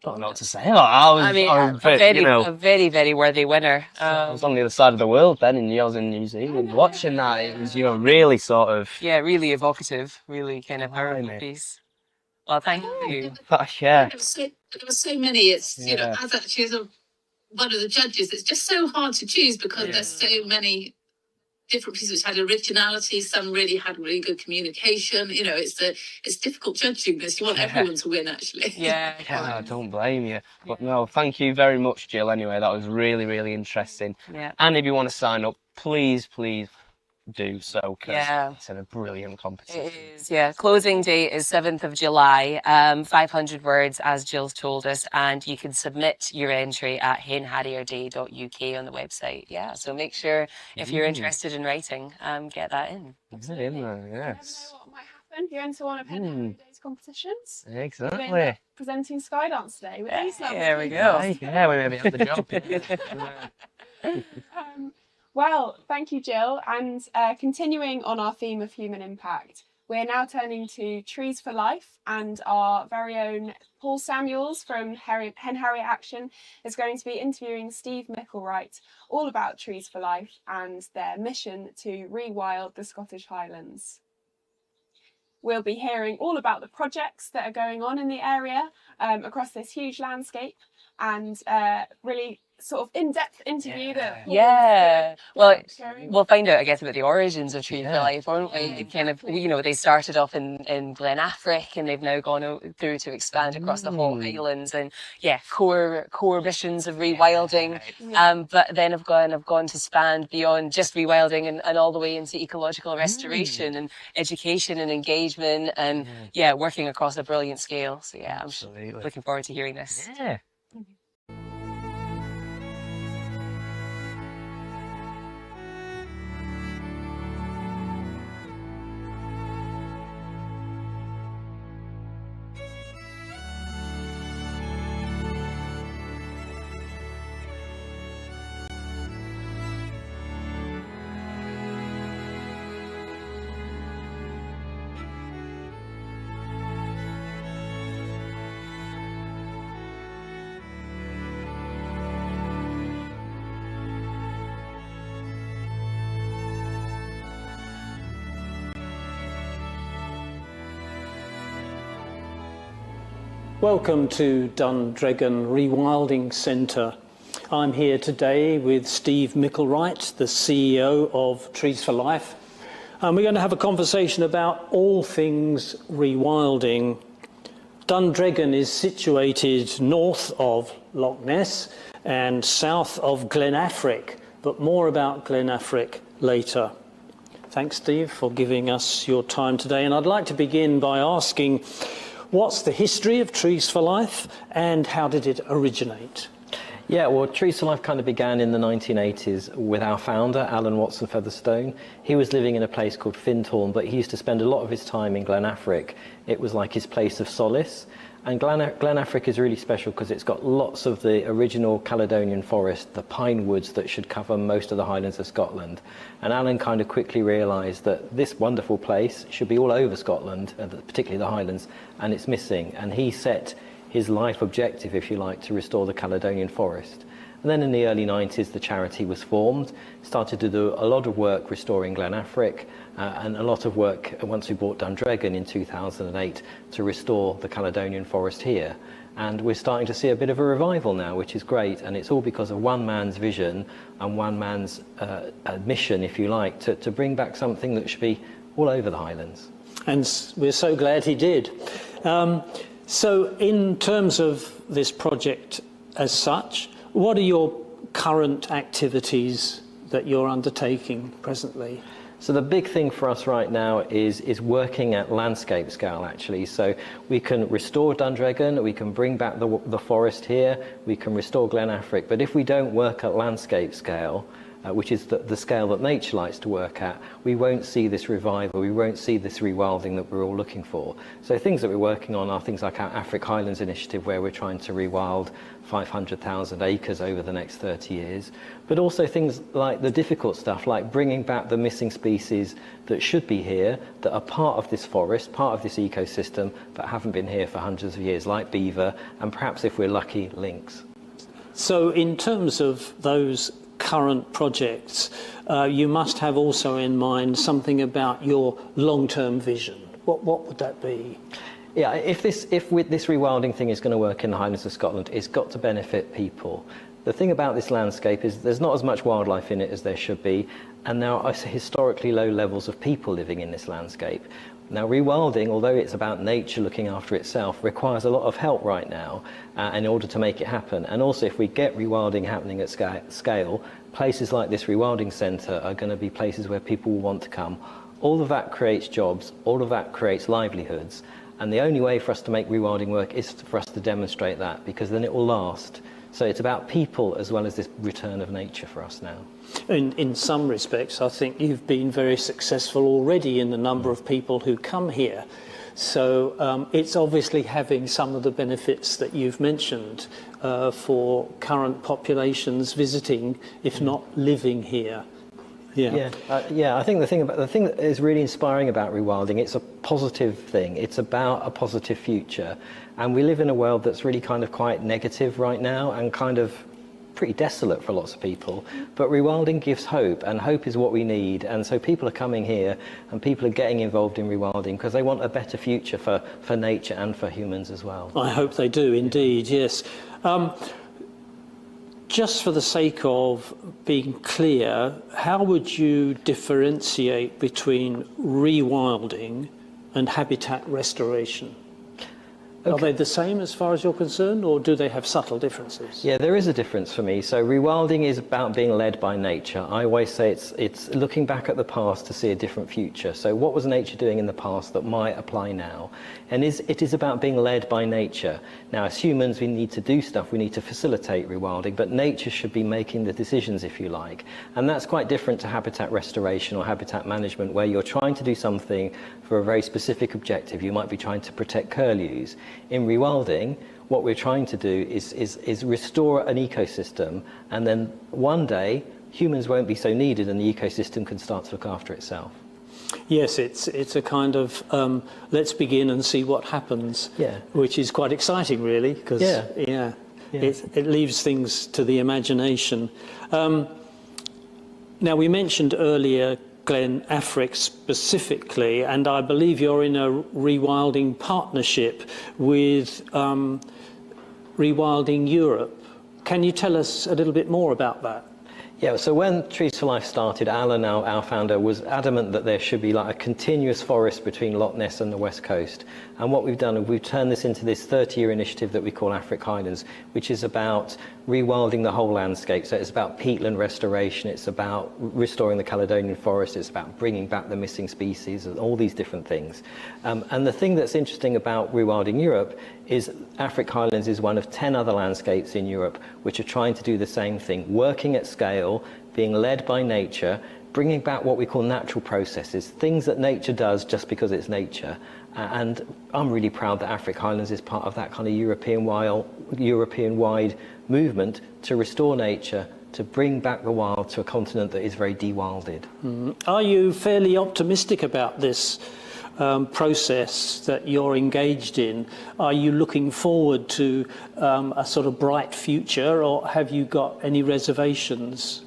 Don't know what to say. I was A very, very worthy winner. I was on the other side of the world then, and I was in New Zealand watching that. It was, really sort of. Yeah, really evocative, really kind of powerful Blimey. piece. Well, thank you. Yeah. There were so many. It's as actually as one of the judges, it's just so hard to choose because there's so many different pieces which had originality. Some really had really good communication. You know, it's difficult judging this. You want everyone to win, actually. Yeah, Yeah, I don't blame you. But no, thank you very much, Jill. Anyway, that was really, really interesting. Yeah. And if you want to sign up, please do so, because Yeah. it's a brilliant competition. It is, yeah. Closing date is 7th of July, 500 words, as Jill's told us, and you can submit your entry at henharrierday.uk on the website. Yeah, so make sure, if you're interested in writing, get that in. Is it in there? You never Yes. know what might happen if you enter one of Hen Harry Day's competitions. You Exactly. end up presenting Skydance today with these lovely There we people. go. Yeah, we maybe have the job. Well, thank you, Jill. And continuing on our theme of human impact, we're now turning to Trees for Life, and our very own Paul Samuels from Hen Harrier Action is going to be interviewing Steve Micklewright all about Trees for Life and their mission to rewild the Scottish Highlands. We'll be hearing all about the projects that are going on in the area across this huge landscape, and really sort of in-depth interview that Paul's well, sharing. we'll find out, I guess, about the origins of Trees for Life, won't we? It kind of, you know, they started off in Glen Affric, and they've now gone through to expand across the whole Highlands, and core missions of rewilding, but then have gone to span beyond just rewilding and all the way into ecological restoration and education and engagement, and working across a brilliant scale. So I'm looking forward to hearing this. Yeah. Welcome to Dundregan Rewilding Centre. I'm here today with Steve Micklewright, the CEO of Trees for Life. And we're going to have a conversation about all things rewilding. Dundregan is situated north of Loch Ness and south of Glen Affric, but more about Glen Affric later. Thanks, Steve, for giving us your time today. And I'd like to begin by asking, what's the history of Trees for Life and how did it originate? Yeah, well, Trees for Life kind of began in the 1980s with our founder, Alan Watson Featherstone. He was living in a place called Findhorn, but he used to spend a lot of his time in Glen Affric. It was like his place of solace. And Glen Affric is really special because it's got lots of the original Caledonian forest, the pine woods that should cover most of the Highlands of Scotland. And Alan kind of quickly realised that this wonderful place should be all over Scotland, particularly the Highlands, and it's missing. And he set his life objective, if you like, to restore the Caledonian forest. And then in the early 90s, the charity was formed, started to do a lot of work restoring Glen Affric, and a lot of work once we bought Dundregan in 2008 to restore the Caledonian forest here. And we're starting to see a bit of a revival now, which is great. And it's all because of one man's vision and one man's mission, if you like, to bring back something that should be all over the Highlands. And we're so glad he did. So in terms of this project as such, what are your current activities that you're undertaking presently? So the big thing for us right now is working at landscape scale, actually. So we can restore Dundregan, we can bring back the forest here, we can restore Glen Affric. But if we don't work at landscape scale, which is the scale that nature likes to work at, we won't see this revival, we won't see this rewilding that we're all looking for. So things that we're working on are things like our Afric Highlands initiative, where we're trying to rewild 500,000 acres over the next 30 years, but also things like the difficult stuff, like bringing back the missing species that should be here, that are part of this forest, part of this ecosystem, but haven't been here for hundreds of years, like beaver, and perhaps, if we're lucky, lynx. So in terms of those current projects, you must have also in mind something about your long-term vision. What would that be? Yeah, if this rewilding thing is going to work in the Highlands of Scotland, it's got to benefit people. The thing about this landscape is there's not as much wildlife in it as there should be, and there are historically low levels of people living in this landscape. Now, rewilding, although it's about nature looking after itself, requires a lot of help right now in order to make it happen. And also, if we get rewilding happening at scale, places like this rewilding centre are going to be places where people will want to come. All of that creates jobs, all of that creates livelihoods. And the only way for us to make rewilding work is for us to demonstrate that, because then it will last. So it's about people as well as this return of nature for us now. In some respects, I think you've been very successful already in the number of people who come here. So it's obviously having some of the benefits that you've mentioned for current populations visiting, if not living here. Yeah. I think the thing that is really inspiring about rewilding, it's a positive thing. It's about a positive future, and we live in a world that's really kind of quite negative right now and kind of pretty desolate for lots of people. But rewilding gives hope, and hope is what we need. And so people are coming here, and people are getting involved in rewilding because they want a better future for nature and for humans as well. I hope they do indeed. Yes. Just for the sake of being clear, how would you differentiate between rewilding and habitat restoration? Okay. Are they the same as far as you're concerned, or do they have subtle differences? Yeah, there is a difference for me. So rewilding is about being led by nature. I always say it's looking back at the past to see a different future. So what was nature doing in the past that might apply now? And it is about being led by nature. Now, as humans, we need to do stuff. We need to facilitate rewilding, but nature should be making the decisions, if you like. And that's quite different to habitat restoration or habitat management, where you're trying to do something for a very specific objective. You might be trying to protect curlews. In rewilding, what we're trying to do is restore an ecosystem, and then one day humans won't be so needed and the ecosystem can start to look after itself. Yes, it's a kind of let's begin and see what happens, which is quite exciting, really, because it leaves things to the imagination. Now, we mentioned earlier, Glen, Africa specifically, and I believe you're in a rewilding partnership with Rewilding Europe. Can you tell us a little bit more about that? Yeah, so when Trees for Life started, Alan, our founder, was adamant that there should be like a continuous forest between Loch Ness and the West Coast. And what we've done is we've turned this into this 30-year initiative that we call Africa Highlands, which is about rewilding the whole landscape. So it's about peatland restoration, it's about restoring the Caledonian forest, it's about bringing back the missing species, and all these different things. And the thing that's interesting about Rewilding Europe is Africa Highlands is one of 10 other landscapes in Europe which are trying to do the same thing, working at scale, being led by nature, bringing back what we call natural processes, things that nature does just because it's nature. And I'm really proud that Africa Highlands is part of that kind of European-wide movement to restore nature, to bring back the wild to a continent that is very de-wilded. Are you fairly optimistic about this process that you're engaged in? Are you looking forward to a sort of bright future, or have you got any reservations?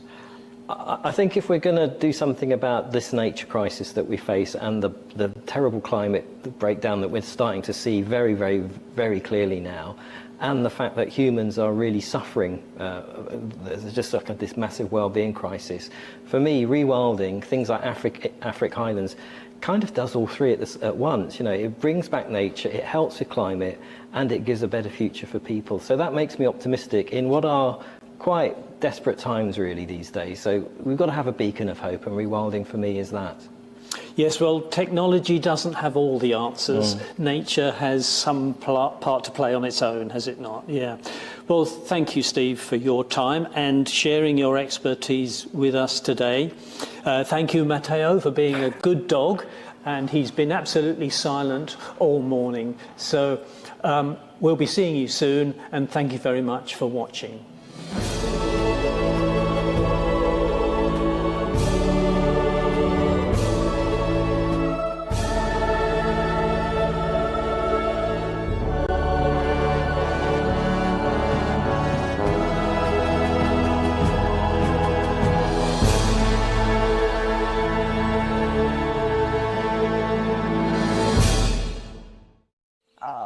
I think if we're going to do something about this nature crisis that we face and the terrible climate breakdown that we're starting to see very, very, very clearly now, and the fact that humans are really suffering, there's just like this massive well-being crisis. For me, rewilding, things like Africa Highlands, kind of does all three at once. You know, it brings back nature, it helps with climate, and it gives a better future for people. So that makes me optimistic in what are quite desperate times really these days. So we've got to have a beacon of hope, and rewilding for me is that. Yes, well, technology doesn't have all the answers. Nature has some part to play on its own, has it not? Yeah. Well, thank you, Steve, for your time and sharing your expertise with us today. Thank you, Matteo, for being a good dog, and he's been absolutely silent all morning. So we'll be seeing you soon, and thank you very much for watching.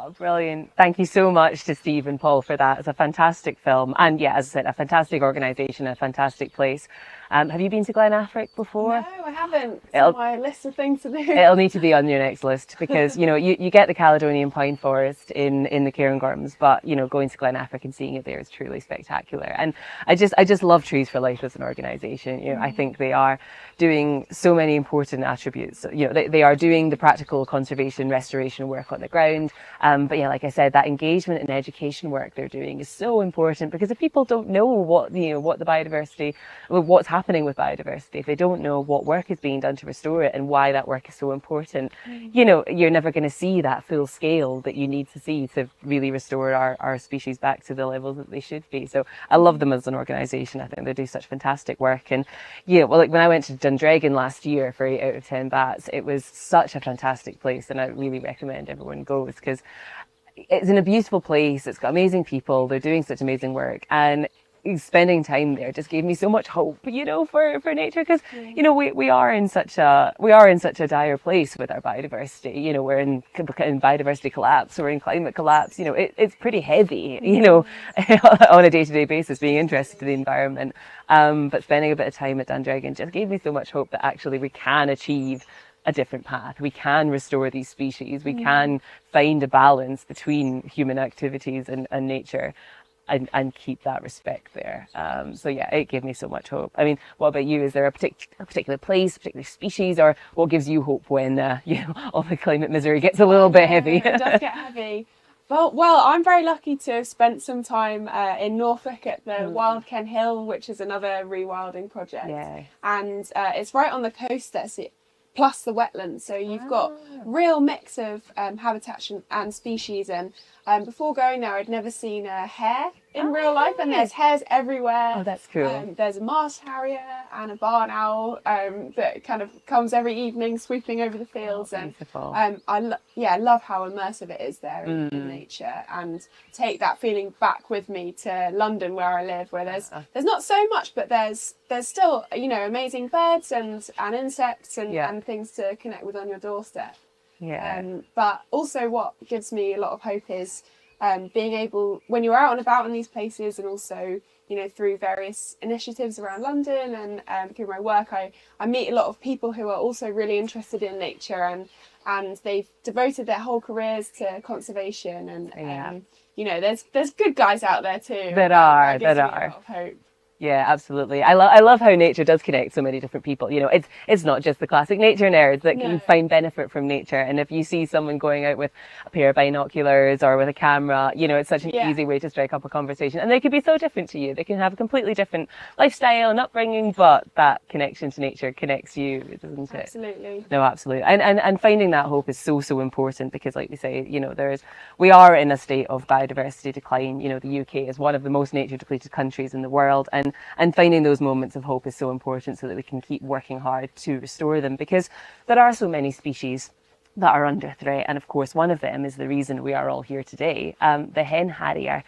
Oh, brilliant. Thank you so much to Steve and Paul for that. It's a fantastic film. And yeah, as I said, a fantastic organisation, a fantastic place. Have you been to Glen Affric before? No, I haven't. It's on my list of things to do. It'll need to be on your next list because, you know, you get the Caledonian pine forest in the Cairngorms, but, you know, going to Glen Affric and seeing it there is truly spectacular. And I just love Trees for Life as an organisation. You know, I think they are doing so many important attributes. You know, they are doing the practical conservation restoration work on the ground. But yeah, like I said, that engagement and education work they're doing is so important because if people don't know what the biodiversity, what's happening with biodiversity, if they don't know what work is being done to restore it and why that work is so important, you know, you're never going to see that full scale that you need to see to really restore our species back to the levels that they should be. So I love them as an organisation. I think they do such fantastic work. And yeah, well, like when I went to Dundragon last year for 8 out of 10 bats, it was such a fantastic place, and I really recommend everyone goes because it's in a beautiful place. It's got amazing people. They're doing such amazing work, and spending time there just gave me so much hope, you know, for nature, because you know we are in such a dire place with our biodiversity. You know, we're in biodiversity collapse, we're in climate collapse. You know, it's pretty heavy, you know, on a day-to-day basis being interested in the environment. But spending a bit of time at Dundragon just gave me so much hope that actually we can achieve a different path. We can restore these species. We can find a balance between human activities and nature. And keep that respect there. So yeah, it gave me so much hope. I mean, what about you? Is there a particular place, particular species, or what gives you hope when you know, all the climate misery gets a little bit heavy? It does get heavy. Well, I'm very lucky to have spent some time in Norfolk at the Wild Ken Hill, which is another rewilding project. Yeah. And it's right on the coast there, plus the wetlands. So you've got real mix of habitat and species. And before going there, I'd never seen a hare in real life, and there's hares everywhere. Oh, that's cool. There's a marsh harrier and a barn owl that kind of comes every evening sweeping over the fields. Beautiful. And I love how immersive it is there in nature, and take that feeling back with me to London where I live, where there's not so much, but there's still, you know, amazing birds and insects and things to connect with on your doorstep. Yeah. But also what gives me a lot of hope is being able, when you're out and about in these places, and also, you know, through various initiatives around London and through my work, I meet a lot of people who are also really interested in nature, and they've devoted their whole careers to conservation, and you know, there's good guys out there too. That are. A lot of hope. Yeah, absolutely. I love how nature does connect so many different people. You know, it's not just the classic nature nerds that can find benefit from nature. And if you see someone going out with a pair of binoculars or with a camera, you know, it's such an easy way to strike up a conversation. And they could be so different to you. They can have a completely different lifestyle and upbringing, but that connection to nature connects you, doesn't it? Absolutely. No, absolutely. And finding that hope is so important, because like we say, you know, we are in a state of biodiversity decline. You know, the UK is one of the most nature depleted countries in the world, and finding those moments of hope is so important so that we can keep working hard to restore them, because there are so many species that are under threat. And of course, one of them is the reason we are all here today, the hen harrier.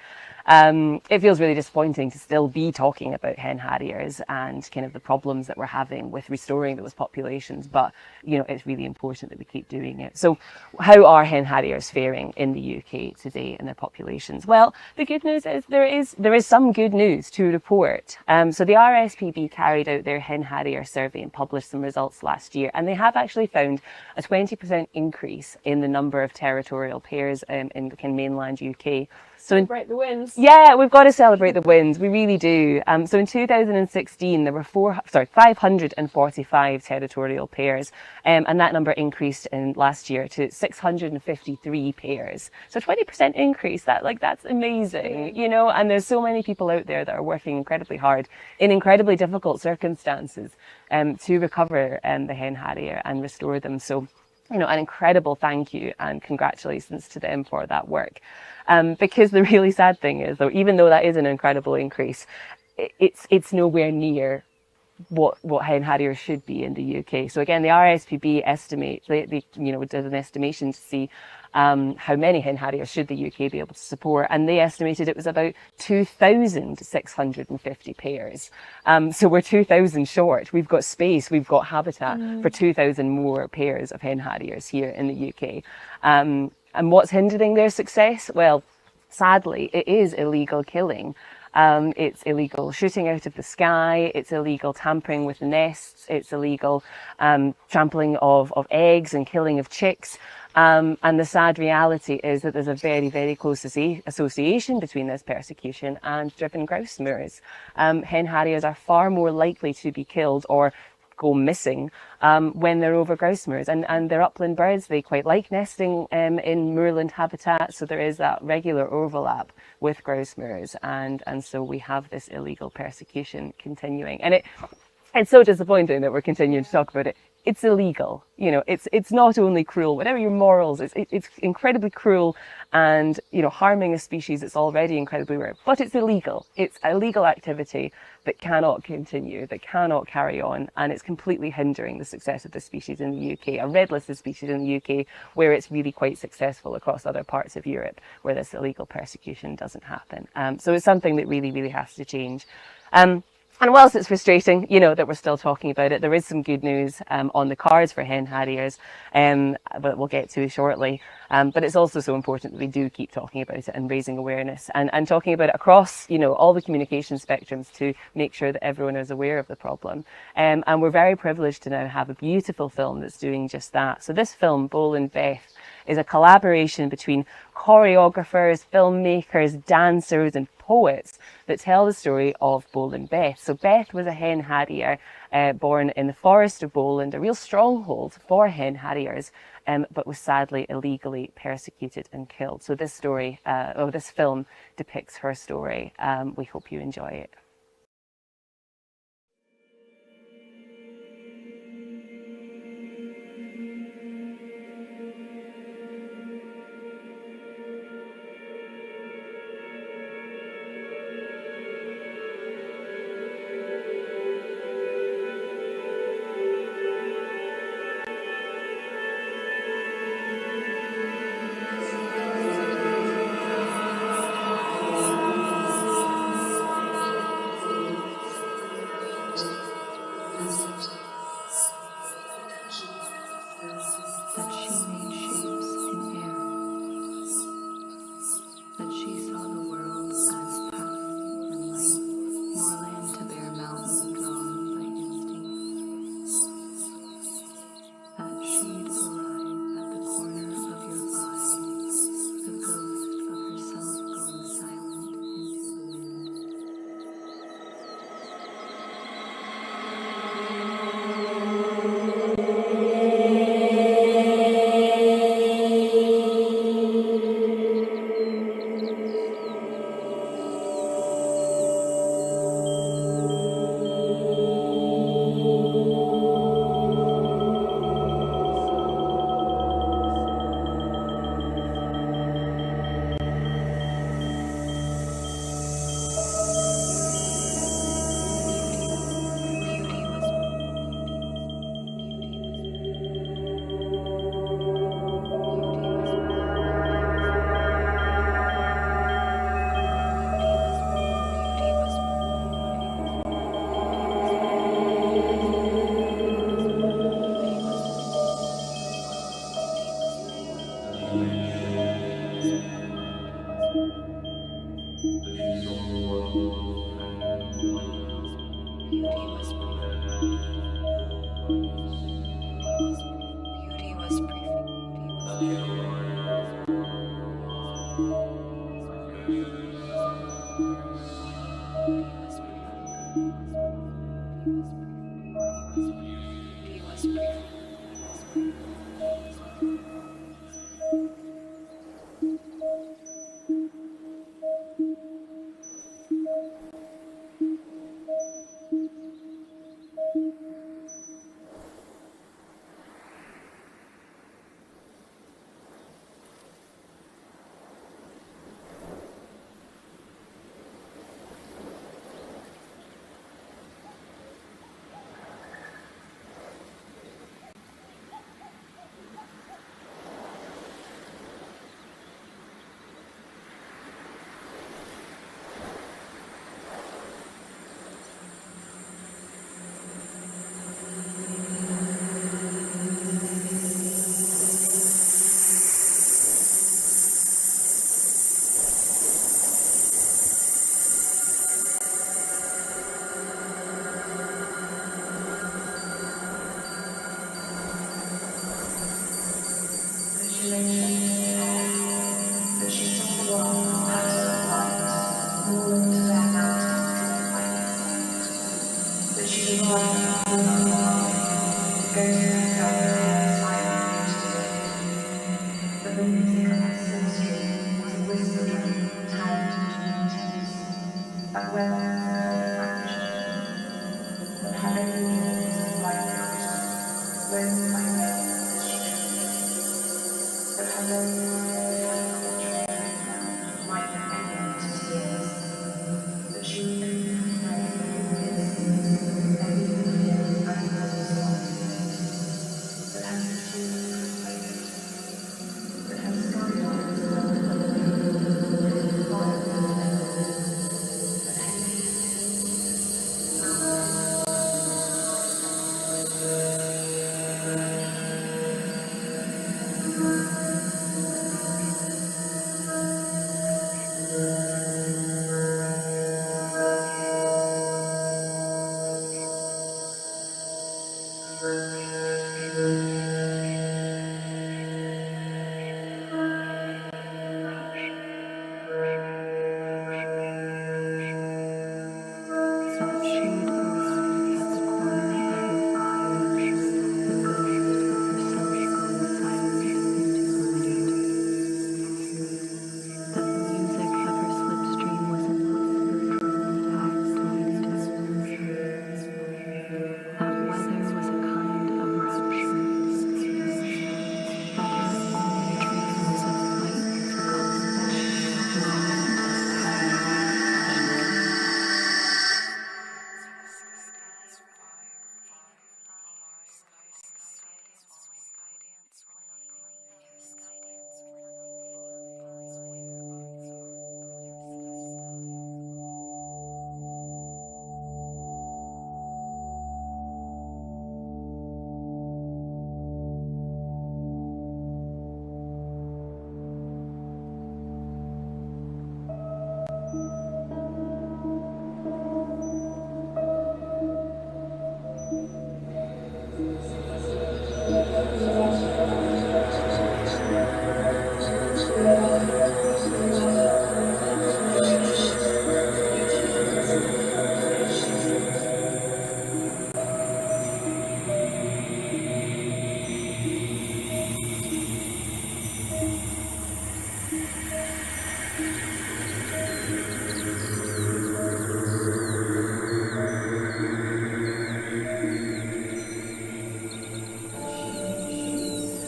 It feels really disappointing to still be talking about hen harriers and kind of the problems that we're having with restoring those populations, but you know, it's really important that we keep doing it. So how are hen harriers faring in the UK today in their populations? Well, the good news is there is some good news to report. So the RSPB carried out their hen harrier survey and published some results last year, and they have actually found a 20% increase in the number of territorial pairs in the mainland UK. So Celebrate the wins. Yeah, we've got to celebrate the wins. We really do. So in 2016, there were 545 territorial pairs, and that number increased in last year to 653 pairs. So 20% increase. That's amazing, you know. And there's so many people out there that are working incredibly hard in incredibly difficult circumstances to recover the hen harrier and restore them. So, you know, an incredible thank you and congratulations to them for that work. Because the really sad thing is, though, even though that is an incredible increase, it's nowhere near what hen harriers should be in the UK. So again, the RSPB estimates, they did an estimation to see how many hen harriers should the UK be able to support, and they estimated it was about 2,650 pairs. So we're 2,000 short. We've got space, we've got habitat for 2,000 more pairs of hen harriers here in the UK. And what's hindering their success? Well, sadly, it is illegal killing. It's illegal shooting out of the sky, it's illegal tampering with the nests, it's illegal trampling of eggs and killing of chicks. And the sad reality is that there's a very, very close association between this persecution and driven grouse moors. Hen harriers are far more likely to be killed or go missing when they're over grouse moors, and they're upland birds. They quite like nesting in moorland habitat, so there is that regular overlap with grouse moors, and so we have this illegal persecution continuing, and it's so disappointing that we're continuing to talk about it. It's illegal, you know. It's not only cruel, whatever your morals, it's incredibly cruel, and you know, harming a species that's already incredibly rare. But it's illegal. It's a legal activity that cannot continue, that cannot carry on, and it's completely hindering the success of the species in the UK, a red-listed species in the UK, where it's really quite successful across other parts of Europe, where this illegal persecution doesn't happen. So it's something that really, really has to change. And whilst it's frustrating, you know, that we're still talking about it, there is some good news on the cards for hen harriers, but we'll get to shortly. But it's also so important that we do keep talking about it and raising awareness and talking about it across, you know, all the communication spectrums to make sure that everyone is aware of the problem. And we're very privileged to now have a beautiful film that's doing just that. So this film, Bowl and Beth, is a collaboration between choreographers, filmmakers, dancers and poets that tell the story of Bowl and Beth. So Beth was a hen harrier born in the forest of Bowland, a real stronghold for hen harriers, but was sadly illegally persecuted and killed. So this story, or this film, depicts her story. We hope you enjoy it.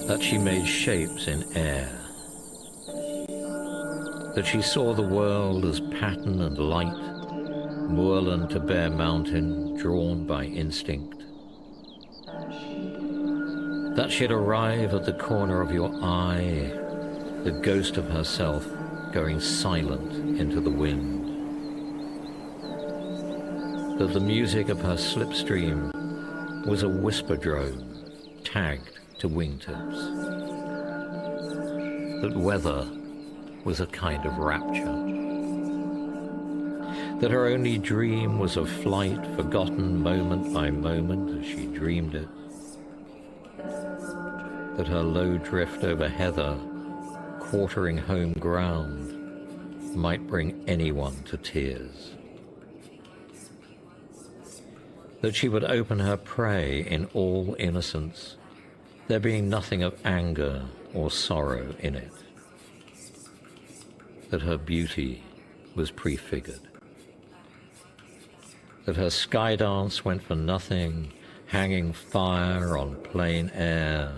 That she made shapes in air, that she saw the world as pattern and light, moorland to bare mountain, drawn by instinct, that she'd arrive at the corner of your eye, the ghost of herself going silent into the wind, that the music of her slipstream was a whisper drone tagged to wingtips, that weather was a kind of rapture, that her only dream was of flight forgotten moment by moment as she dreamed it, that her low drift over heather quartering home ground might bring anyone to tears, that she would open her prey in all innocence, there being nothing of anger or sorrow in it, that her beauty was prefigured, that her sky dance went for nothing, hanging fire on plain air,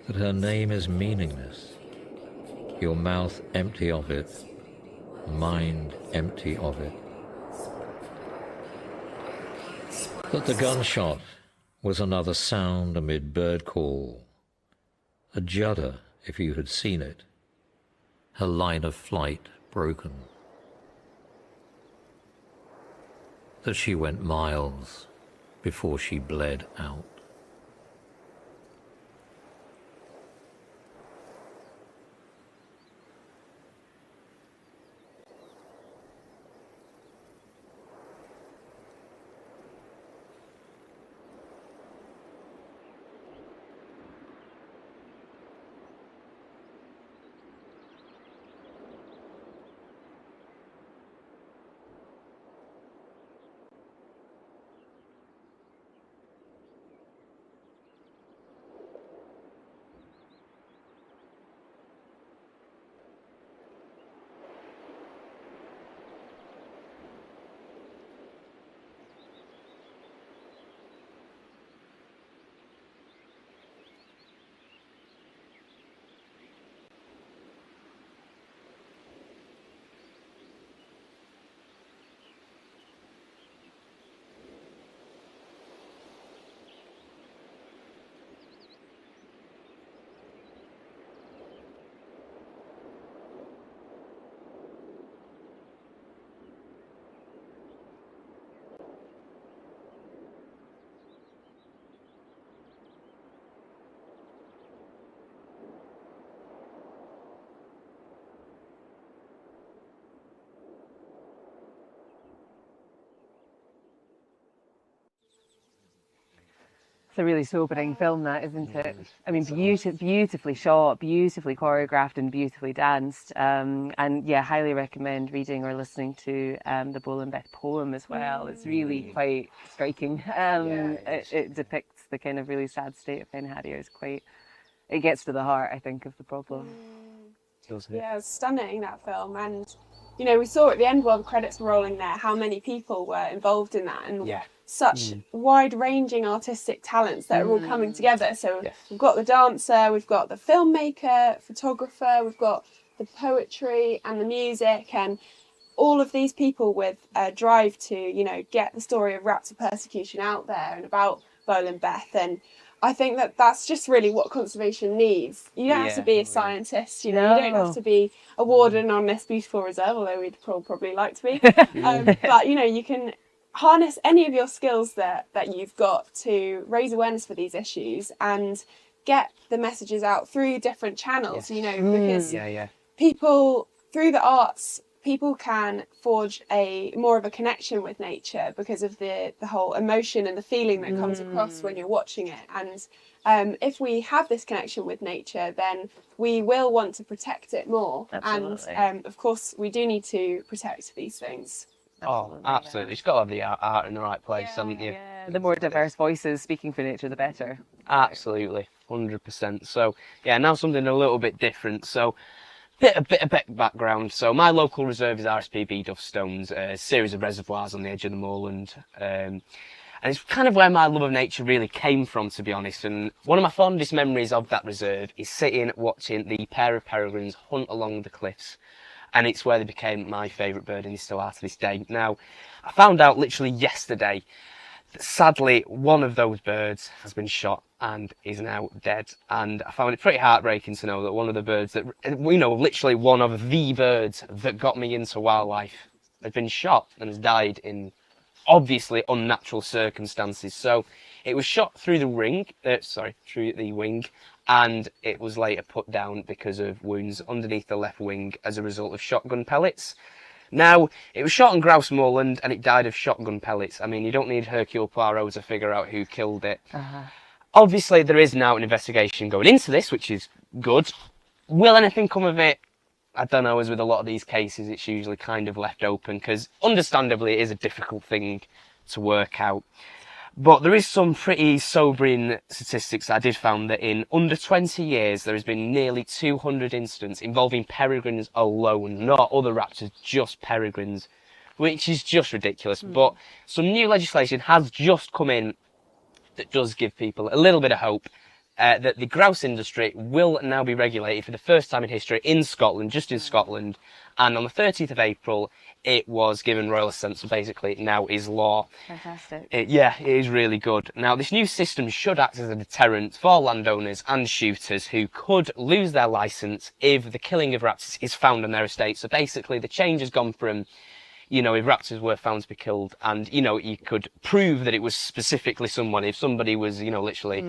that her name is meaningless, your mouth empty of it, mind empty of it, that the gunshot was another sound amid bird call, a judder if you had seen it, her line of flight broken, that she went miles before she bled out. It's a really sobering film, that, isn't it? I mean, beautifully shot, beautifully choreographed, and beautifully danced. And yeah, highly recommend reading or listening to the Bolenbeth poem as well. It's really quite striking. It depicts the kind of really sad state of hen harriers. It gets to the heart, I think, of the problem. Yeah, it's stunning, that film. And you know, we saw at the end while the credits were rolling there how many people were involved in that, and such wide-ranging artistic talents that are all coming together. So we've got the dancer, we've got the filmmaker, photographer, we've got the poetry and the music, and all of these people with a drive to, you know, get the story of raptor persecution out there and about Bolenbeth. And I think that that's just really what conservation needs. You don't have to be a scientist, you know, you don't have to be a warden on this beautiful reserve, although we'd probably like to be. But, you know, you can harness any of your skills that you've got to raise awareness for these issues and get the messages out through different channels, you know, because people, through the arts, people can forge more of a connection with nature because of the whole emotion and the feeling that comes across when you're watching it. And if we have this connection with nature, then we will want to protect it more. Absolutely. And of course, we do need to protect these things. Absolutely. You've got to have the art in the right place, haven't you? Yeah, the more diverse voices speaking for nature, the better. Absolutely, 100%. So, yeah, now something a little bit different. So, a bit of background. So, my local reserve is RSPB Stones, a series of reservoirs on the edge of the moorland. And it's kind of where my love of nature really came from, to be honest. And one of my fondest memories of that reserve is sitting watching the pair of peregrines hunt along the cliffs. And it's where they became my favourite bird, and they still are to this day. Now, I found out literally yesterday that sadly one of those birds has been shot and is now dead. And I found it pretty heartbreaking to know that one of the birds that, you know, literally one of the birds that got me into wildlife has been shot and has died in obviously unnatural circumstances. So it was shot through the through the wing, and it was later put down because of wounds underneath the left wing as a result of shotgun pellets. Now, it was shot on Grouse Moorland and it died of shotgun pellets. I mean, you don't need Hercule Poirot to figure out who killed it. Obviously, there is now an investigation going into this, which is good. Will anything come of it? I don't know, as with a lot of these cases, it's usually kind of left open because, understandably, it is a difficult thing to work out. But there is some pretty sobering statistics I did find that in under 20 years, there has been nearly 200 incidents involving peregrines alone, not other raptors, just peregrines, which is just ridiculous. But some new legislation has just come in that does give people a little bit of hope. That the grouse industry will now be regulated for the first time in history in Scotland, just in Scotland, and on the 30th of April it was given royal assent, so basically it now is law. Fantastic. It is really good. Now this new system should act as a deterrent for landowners and shooters who could lose their licence if the killing of raptors is found on their estate. So basically the change has gone from, you know, if raptors were found to be killed and, you know, you could prove that it was specifically someone, if somebody was, you know, literally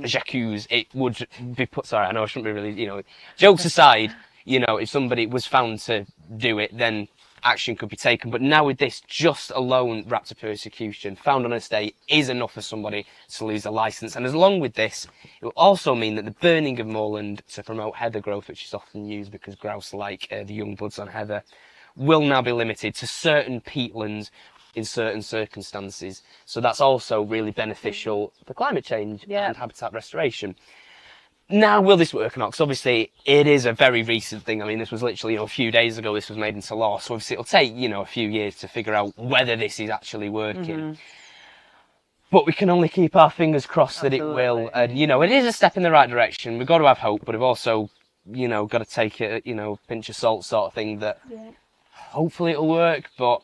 j'accuse, it would be put, sorry, I know I shouldn't be really, you know, jokes aside, you know, if somebody was found to do it, then action could be taken. But now with this, just alone raptor persecution found on an estate is enough for somebody to lose a licence. And along with this, it will also mean that the burning of moorland to promote heather growth, which is often used because grouse like the young buds on heather, will now be limited to certain peatlands in certain circumstances. So that's also really beneficial for climate change and habitat restoration. Now, will this work or not? Because obviously it is a very recent thing. I mean, this was literally, you know, a few days ago this was made into law. So obviously it'll take, you know, a few years to figure out whether this is actually working. But we can only keep our fingers crossed that it will. And, you know, it is a step in the right direction. We've got to have hope, but we've also, you know, got to take it, you know, pinch of salt sort of thing that hopefully it'll work, but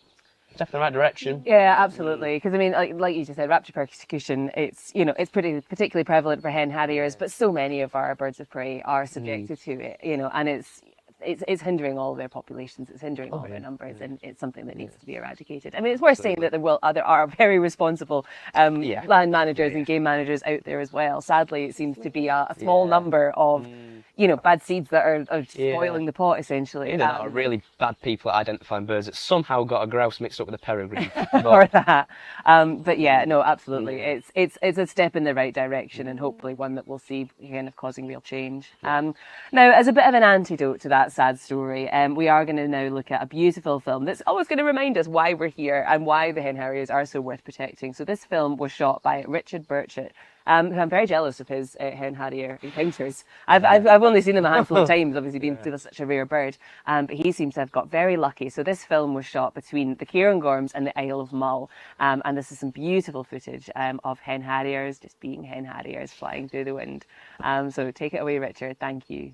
step in the right direction. Yeah, absolutely. Because I mean, like you just said, raptor persecution, it's, you know, it's particularly prevalent for hen harriers, but so many of our birds of prey are subjected to it, you know, and it's hindering all of their populations, it's hindering all their numbers, and it's something that needs to be eradicated. I mean, it's worth saying that there are very responsible land managers and game managers out there as well. Sadly, it seems to be a small number of bad seeds that are spoiling the pot, essentially. There are really bad people at identifying birds that somehow got a grouse mixed up with a peregrine. Or that. But yeah, no, absolutely. It's a step in the right direction, and hopefully one that we'll see kind of causing real change. Now, as a bit of an antidote to that sad story, we are going to now look at a beautiful film that's always going to remind us why we're here and why the hen harriers are so worth protecting. So this film was shot by Richard Burchett, who I'm very jealous of his hen harrier encounters. I've only seen them a handful of times, obviously being such a rare bird, but he seems to have got very lucky. So this film was shot between the Cairngorms and the Isle of Mull, and this is some beautiful footage of hen harriers just being hen harriers flying through the wind. So take it away, Richard. Thank you.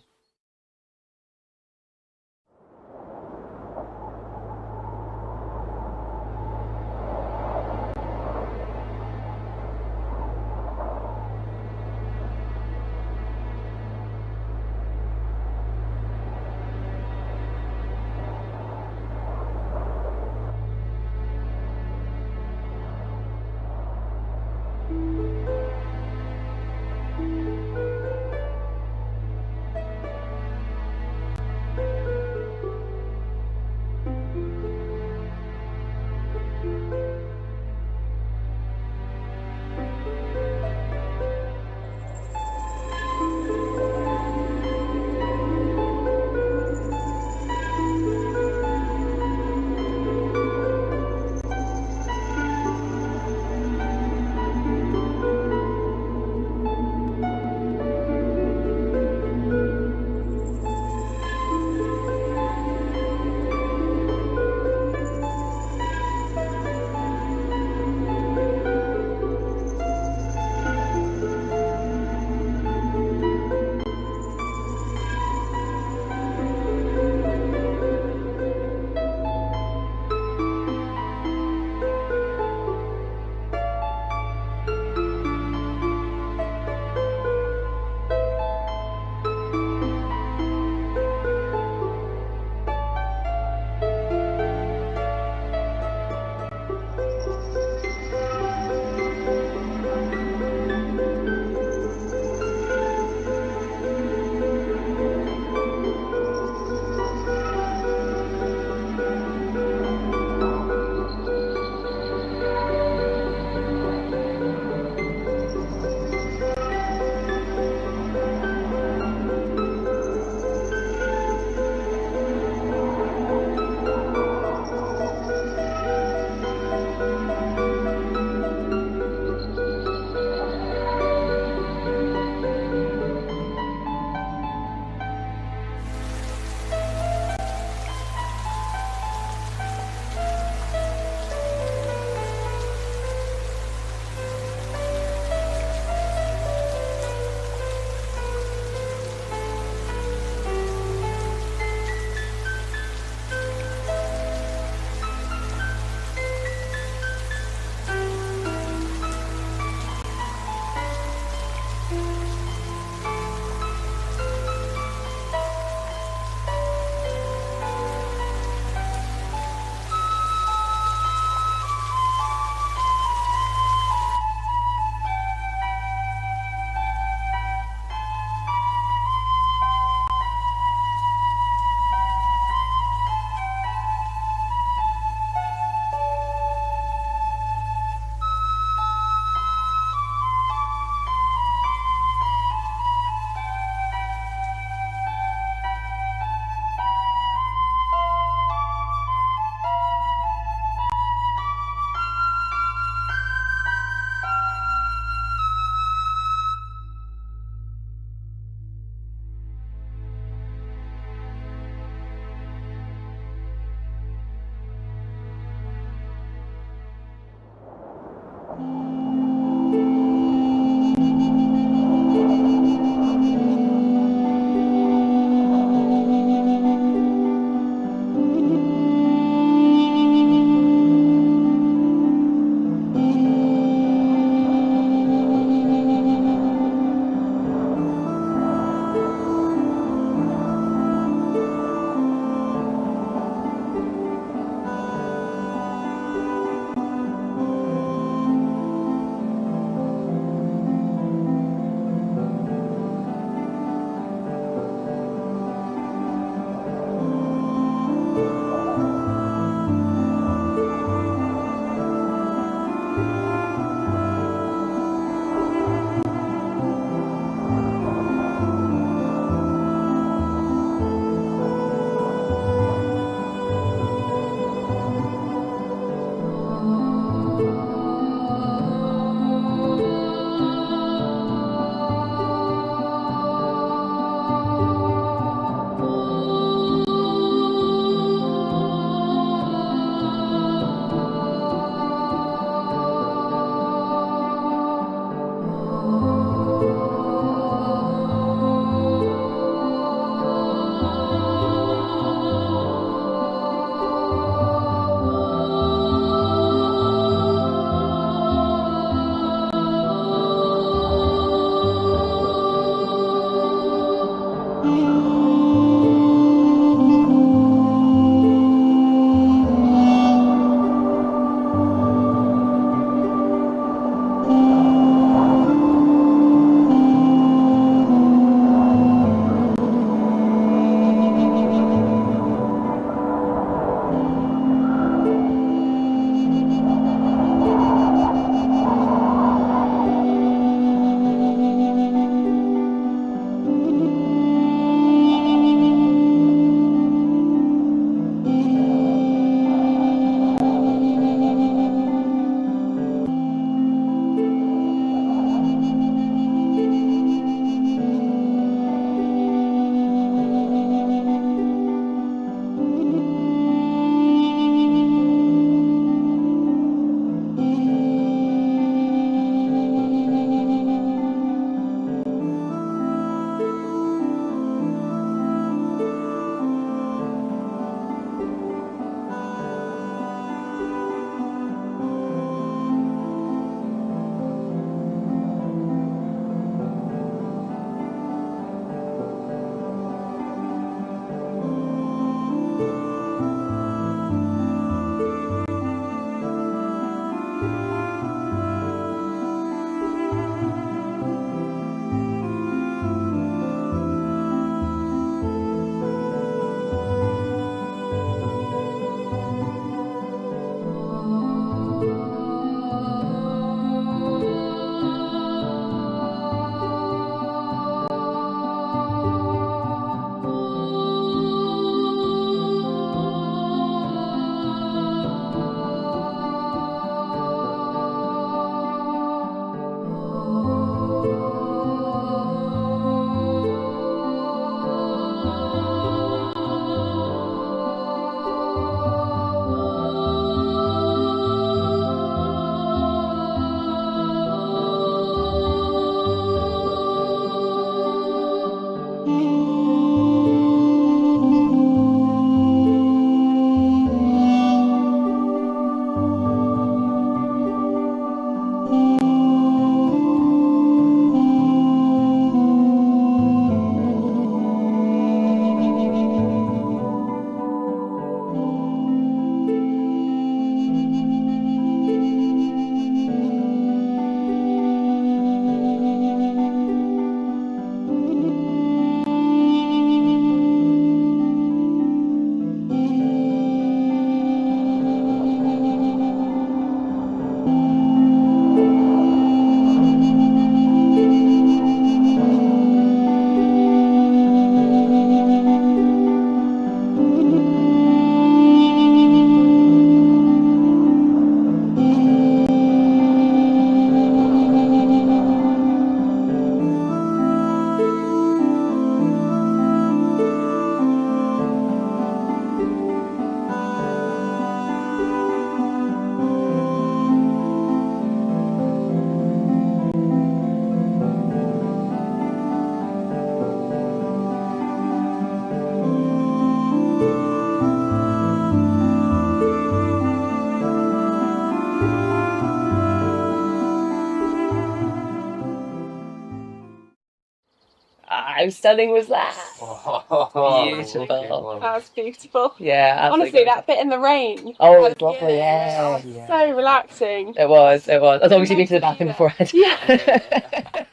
How stunning was that? Beautiful. That was beautiful. Yeah, absolutely. Honestly, that bit in the rain. Oh, it was lovely, yeah. So relaxing. It was. As long as you been to the bathroom beforehand. Yeah.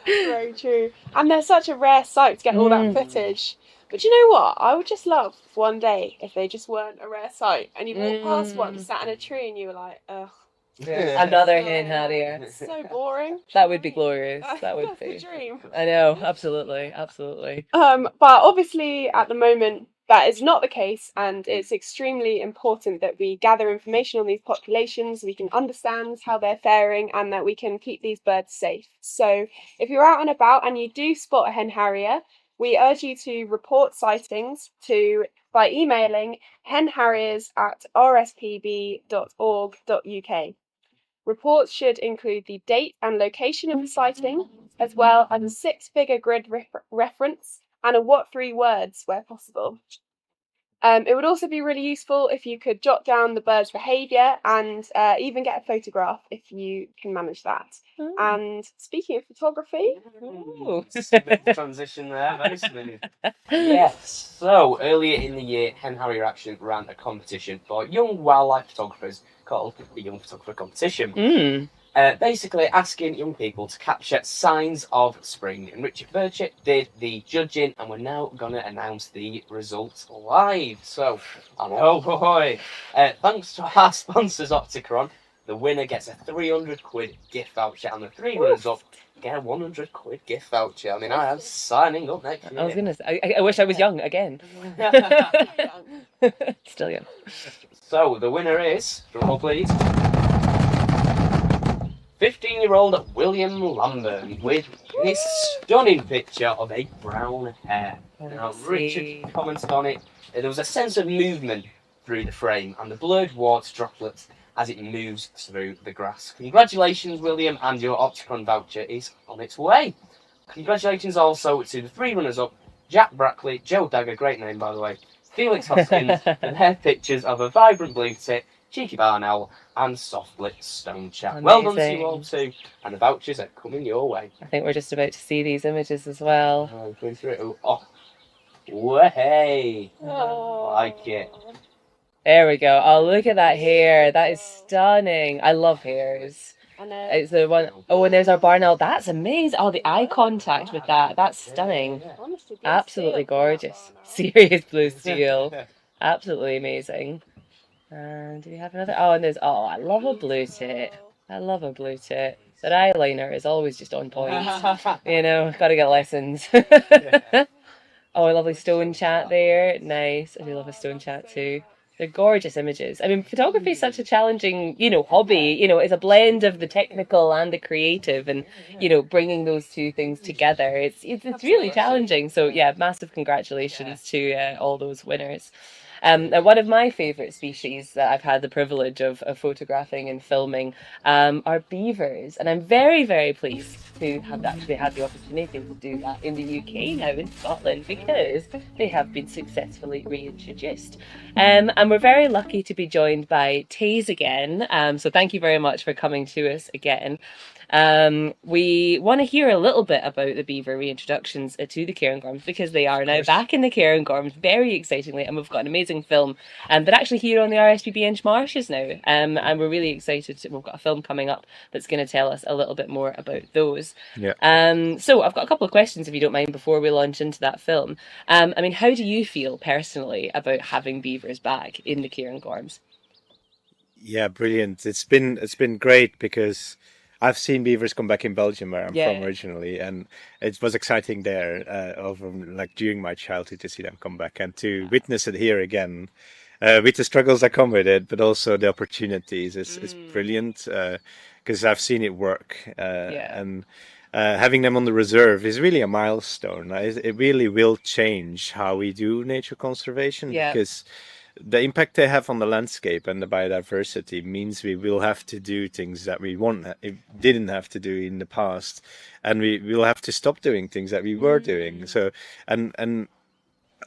Very true. And they're such a rare sight to get all that footage. But you know what? I would just love one day if they just weren't a rare sight and you walk past one, sat in a tree, and you were like, ugh. Another hen harrier. It's so boring. That would be glorious. That would That's be. the dream. I know, absolutely, absolutely. But obviously at the moment that is not the case, and it's extremely important that we gather information on these populations, we can understand how they're faring, and that we can keep these birds safe. So if you're out and about and you do spot a hen harrier, we urge you to report sightings by emailing henharriers@rspb.org.uk. Reports should include the date and location of the sighting, as well as a 6-figure grid reference and a what 3 words where possible. It would also be really useful if you could jot down the bird's behaviour and even get a photograph if you can manage that. And speaking of photography... Smooth transition there, very smooth. Yes, so earlier in the year, Hen Harrier Action ran a competition for young wildlife photographers called the Young Photographer Competition. Basically asking young people to capture signs of spring. And Richard Burchett did the judging, and we're now going to announce the results live. So, oh boy, thanks to our sponsors Opticron, the winner gets a £300 gift voucher, and the 3 runners up get a £100 gift voucher. I mean, I am signing up next year. I was gonna say, I wish I was young again. Still young. So the winner is, drum please, 15-year-old William Lambert with this stunning picture of a brown hare. Now, Richard commented on it. There was a sense of movement through the frame and the blurred water droplets as it moves through the grass. Congratulations, William, and your Opticon voucher is on its way. Congratulations also to the 3 runners-up, Jack Brackley, Joe Dagger, great name by the way, Felix Hoskins, and their pictures of a vibrant blue tit, cheeky barn owl, and soft-lit stone chat. Well done to you all too, and the vouchers are coming your way. I think we're just about to see these images as well. Oh, going through it. Oh, way! Like it. There we go. Oh, look at that hair. That is stunning. I love hairs. It's the one. Oh, and there's our barn owl. That's amazing. Oh, the eye contact with that. That's stunning. Absolutely gorgeous. Serious blue steel. Absolutely amazing. And do we have another? Oh, and there's. Oh, I love a blue tit. I love a blue tit. That eyeliner is always just on point. You know, gotta get lessons. Oh, a lovely stone chat there. Nice. I do love a stone chat too. They're gorgeous images. I mean, photography is such a challenging, hobby. It's a blend of the technical and the creative, and bringing those two things together. It's really challenging. So yeah, massive congratulations to all those winners. One of my favourite species that I've had the privilege of photographing and filming are beavers, and I'm very, very pleased to have actually had the opportunity to do that in the UK now, in Scotland, because they have been successfully reintroduced. And we're very lucky to be joined by Taze again, so thank you very much for coming to us again. We want to hear a little bit about the beaver reintroductions to the Cairngorms, because they are now back in the Cairngorms very excitingly, and we've got an amazing film that actually here on the RSPB Insh Marshes now, and we're really excited. We've got a film coming up that's going to tell us a little bit more about those. So I've got a couple of questions, if you don't mind, before we launch into that film. I mean, how do you feel personally about having beavers back in the Cairngorms? Yeah, brilliant. It's been great, because I've seen beavers come back in Belgium, where I'm from originally, and it was exciting there, during my childhood, to see them come back and to witness it here again, with the struggles that come with it, but also the opportunities. It's brilliant, because I've seen it work, and having them on the reserve is really a milestone. It really will change how we do nature conservation, because the impact they have on the landscape and the biodiversity means we will have to do things that we didn't have to do in the past, and we will have to stop doing things that we were doing. So, and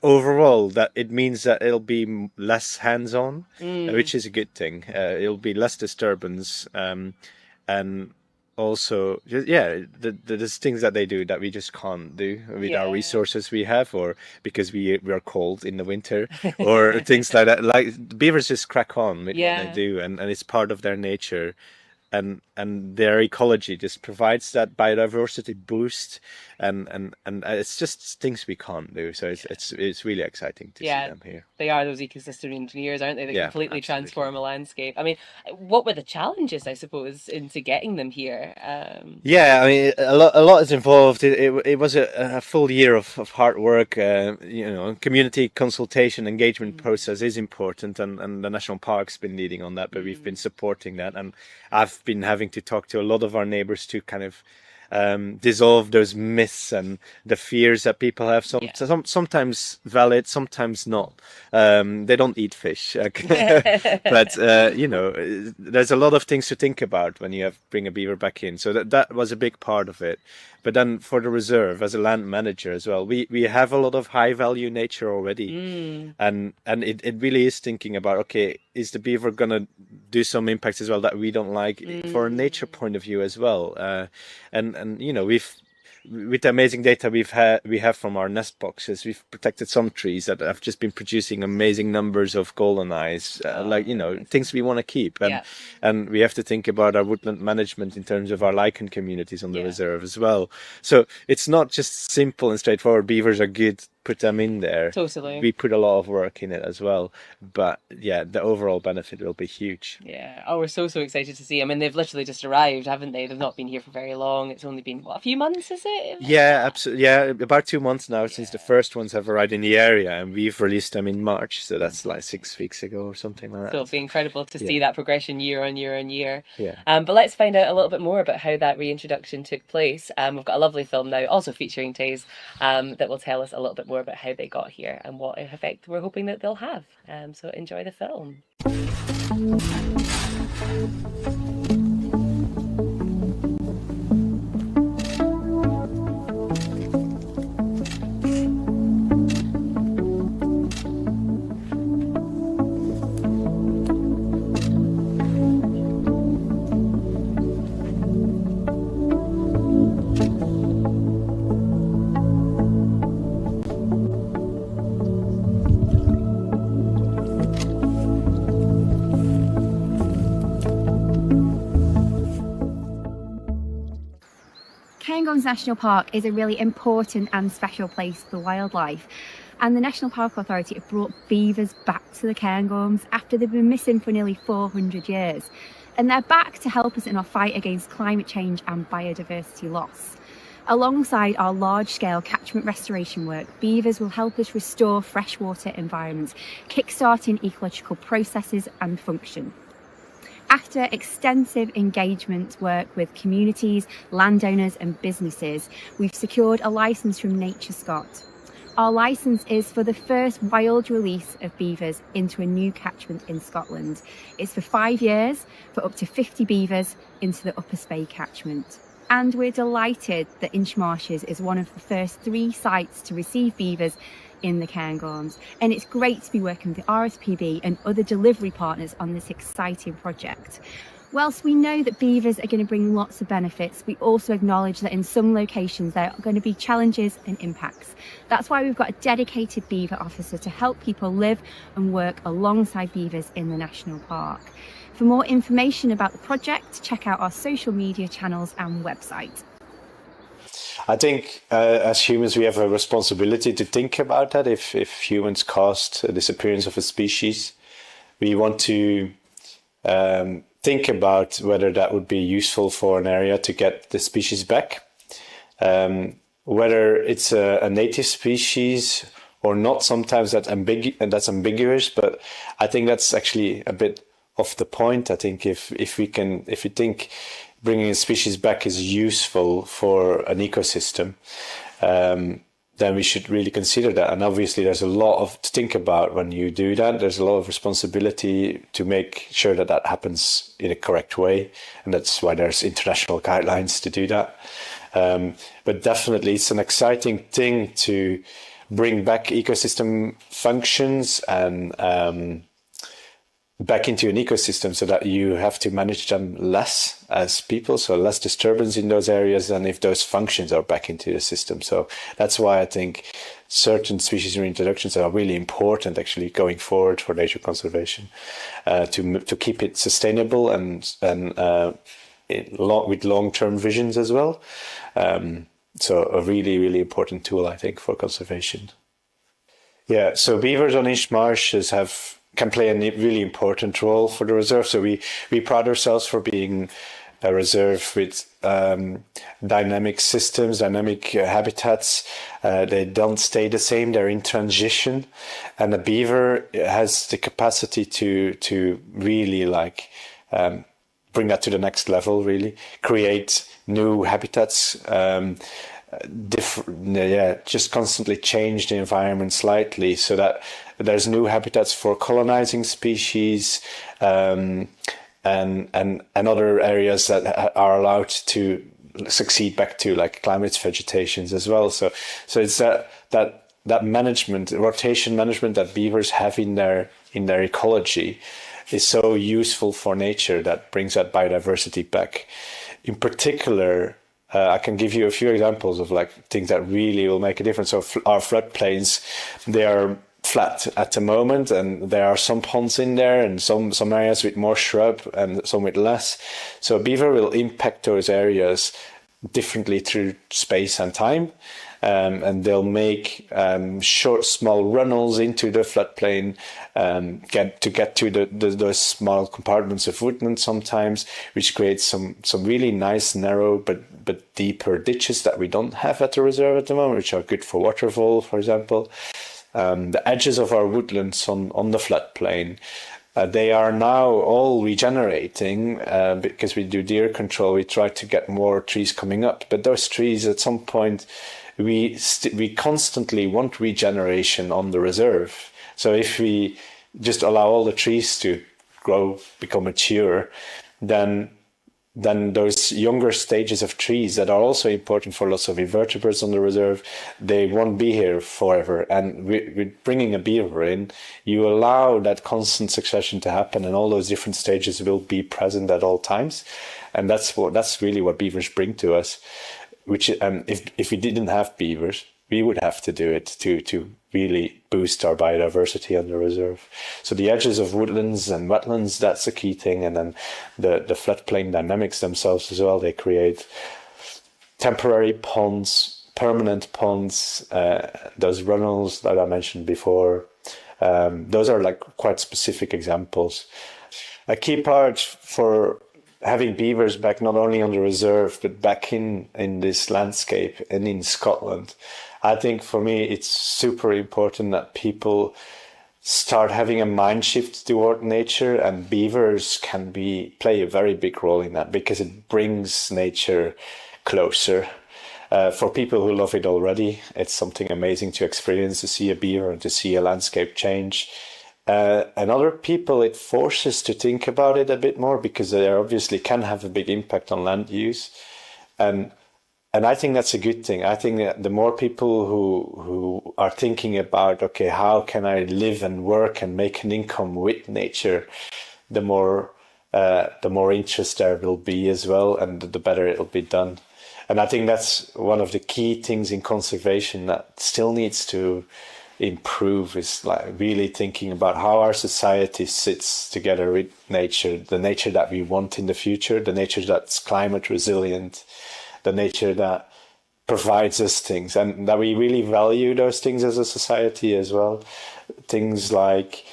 overall, that it means that it'll be less hands-on, which is a good thing. It'll be less disturbance, and also, there's things that they do that we just can't do with our resources we have, or because we are cold in the winter, or things like that. Like beavers just crack on with what they do, and it's part of their nature. And their ecology just provides that biodiversity boost, and it's just things we can't do. So it's really exciting to see them here. They are those ecosystem engineers, aren't they? That completely absolutely. transform a landscape. I mean, what were the challenges, I suppose, into getting them here? Yeah, I mean, a lot is involved. It was a full year of hard work. Community consultation, engagement process is important, and the national park's been leading on that, but we've been supporting that, and I've been having to talk to a lot of our neighbours to kind of dissolve those myths and the fears that people have. Sometimes valid, sometimes not. They don't eat fish, but there's a lot of things to think about when you bring a beaver back in. So that was a big part of it. But then for the reserve, as a land manager as well, we have a lot of high value nature already, and it really is thinking about, okay, is the beaver gonna do some impacts as well that we don't like for a nature point of view as well, and with the amazing data we have from our nest boxes, we've protected some trees that have just been producing amazing numbers of golden eyes, things we want to keep, and we have to think about our woodland management in terms of our lichen communities on the reserve as well. So it's not just simple and straightforward. Beavers are good, put them in there. Totally. We put a lot of work in it as well, but the overall benefit will be huge. We're so excited to see. I mean, they've literally just arrived, haven't they? They've not been here for very long. It's only been a few months, is it? Absolutely. About 2 months now since the first ones have arrived in the area, and we've released them in March, so that's like 6 weeks ago or something like that. So it'll be incredible to see that progression year on year on year. Yeah. But let's find out a little bit more about how that reintroduction took place. We've got a lovely film now, also featuring Taze, that will tell us a little bit more about how they got here and what effect we're hoping that they'll have. So enjoy the film. Cairngorms National Park is a really important and special place for wildlife, and the National Park Authority have brought beavers back to the Cairngorms after they've been missing for nearly 400 years, and they're back to help us in our fight against climate change and biodiversity loss. Alongside our large-scale catchment restoration work, beavers will help us restore freshwater environments, kick-starting ecological processes and function. After extensive engagement work with communities, landowners and businesses, we've secured a licence from Nature Scott. Our licence is for the first wild release of beavers into a new catchment in Scotland. It's for 5 years, for up to 50 beavers into the Upper Spey catchment. And we're delighted that Insh Marshes is one of the first 3 sites to receive beavers in the Cairngorms, and it's great to be working with the RSPB and other delivery partners on this exciting project. Whilst we know that beavers are going to bring lots of benefits, we also acknowledge that in some locations there are going to be challenges and impacts. That's why we've got a dedicated beaver officer to help people live and work alongside beavers in the national park. For more information about the project, check out our social media channels and website. I think as humans we have a responsibility to think about that. If humans caused a disappearance of a species, we want to think about whether that would be useful for an area to get the species back. Whether it's a native species or not, sometimes that's ambiguous, but I think that's actually a bit off the point. I think if we think bringing a species back is useful for an ecosystem, then we should really consider that. And obviously there's a lot to think about when you do that. There's a lot of responsibility to make sure that that happens in a correct way. And that's why there's international guidelines to do that. But definitely it's an exciting thing to bring back ecosystem functions and back into an ecosystem so that you have to manage them less as people, so less disturbance in those areas than if those functions are back into the system. So that's why I think certain species reintroductions are really important actually going forward for nature conservation, to keep it sustainable and with long-term visions as well. So a really, really important tool, I think, for conservation. Yeah, so beavers on Insh Marshes can play a really important role for the reserve. So we pride ourselves for being a reserve with dynamic systems, dynamic habitats. They don't stay the same; they're in transition, and the beaver has the capacity to really bring that to the next level. Really create new habitats. Just constantly change the environment slightly so that there's new habitats for colonizing species, and other areas that are allowed to succeed back to like climate vegetations as well. So it's that management, rotation management that beavers have in their ecology is so useful for nature, that brings that biodiversity back. In particular, I can give you a few examples of like things that really will make a difference. So our floodplains, they are flat at the moment, and there are some ponds in there and some areas with more shrub and some with less. So beaver will impact those areas differently through space and time. And they'll make short, small runnels into the floodplain, get to those small compartments of woodland sometimes, which creates some really nice, narrow but deeper ditches that we don't have at the reserve at the moment, which are good for waterfowl, for example. The edges of our woodlands on the floodplain, they are now all regenerating because we do deer control. We try to get more trees coming up, but those trees at some point, we constantly want regeneration on the reserve. So if we just allow all the trees to grow, become mature, then those younger stages of trees that are also important for lots of invertebrates on the reserve, they won't be here forever. And with bringing a beaver in, you allow that constant succession to happen, and all those different stages will be present at all times. And that's really what beavers bring to us. Which if we didn't have beavers, we would have to do it to really boost our biodiversity on the reserve. So the edges of woodlands and wetlands, that's a key thing. And then the floodplain dynamics themselves as well. They create temporary ponds, permanent ponds, those runnels that I mentioned before. Those are like quite specific examples. A key part for having beavers back not only on the reserve but back in this landscape and in Scotland, I think for me it's super important that people start having a mind shift toward nature, and beavers can play a very big role in that because it brings nature closer. For people who love it already, it's something amazing to experience, to see a beaver and to see a landscape change. And other people, it forces to think about it a bit more because they obviously can have a big impact on land use. And I think that's a good thing. I think that the more people who are thinking about, okay, how can I live and work and make an income with nature, the more interest there will be as well, and the better it'll be done. And I think that's one of the key things in conservation that still needs to improve, is like really thinking about how our society sits together with nature, the nature that we want in the future, the nature that's climate resilient, the nature that provides us things, and that we really value those things as a society as well. Things like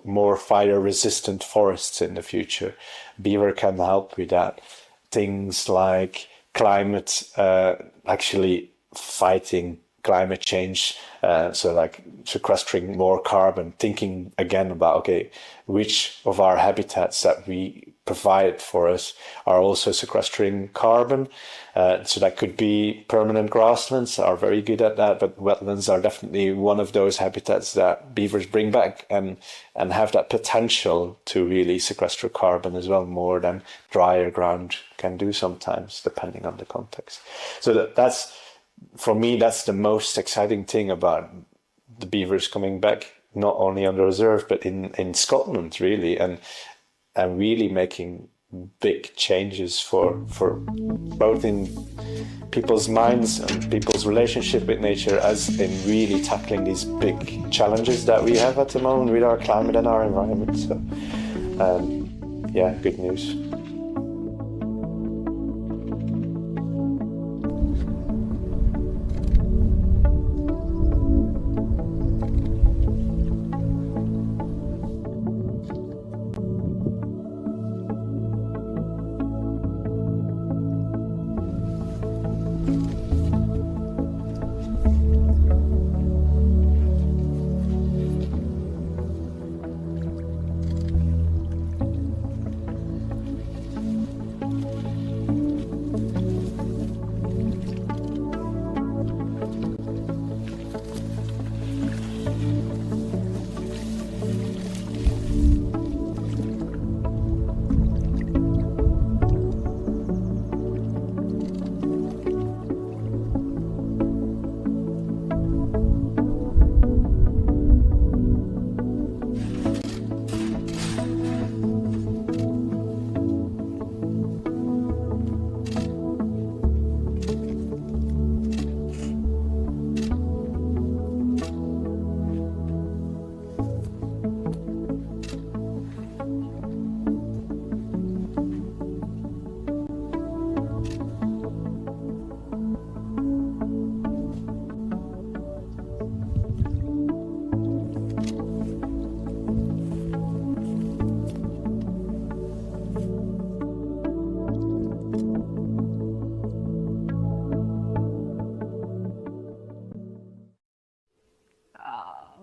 more fire resistant forests in the future. Beaver can help with that. Things like climate, actually fighting climate change, so like sequestering more carbon, thinking again about, okay, which of our habitats that we provide for us are also sequestering carbon. So that could be permanent grasslands, are very good at that, but wetlands are definitely one of those habitats that beavers bring back and have that potential to really sequester carbon as well, more than drier ground can do sometimes, depending on the context. So that's, for me, that's the most exciting thing about the beavers coming back, not only on the reserve but in Scotland really, and really making big changes for both in people's minds and people's relationship with nature, as in really tackling these big challenges that we have at the moment with our climate and our environment. So yeah, good news.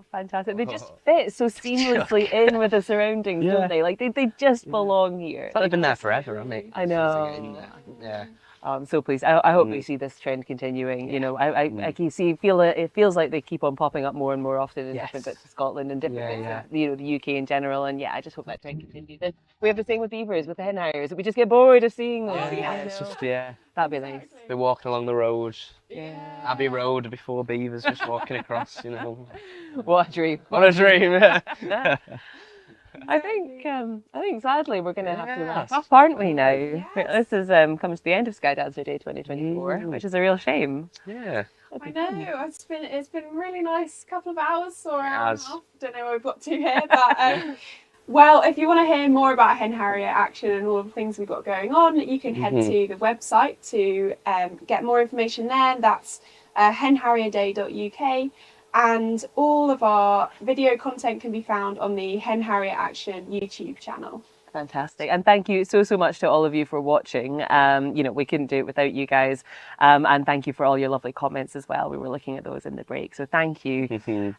Fantastic. They just fit so seamlessly in with the surroundings, don't they? Like they just belong here. It's like they've been there forever, haven't they? I know. Yeah. I'm so pleased. I hope we see this trend continuing. You know, I can feel it. It feels like they keep on popping up more and more often in different bits of Scotland and different bits of, you know, the UK in general. And yeah, I just hope that trend continues. And we have the same with beavers, with the hen harriers. We just get bored of seeing them. It's just that'd be nice. They're walking along the road. Abbey Road before beavers just walking across. You know. What a dream! What a dream! I think sadly we're going to have to wrap up, aren't we now? This is comes to the end of Skydancer Day 2024, which is a real shame. Yeah. I know, it's been really nice couple of hours or hour and a half. Don't know where we've got to here, but well, if you want to hear more about hen harrier action and all the things we've got going on, you can head to the website to get more information there. That's henharrierday.uk. And all of our video content can be found on the Hen Harrier Action YouTube channel. Fantastic. And thank you so much to all of you for watching. You know, we couldn't do it without you guys. And thank you for all your lovely comments as well. We were looking at those in the break. So thank you.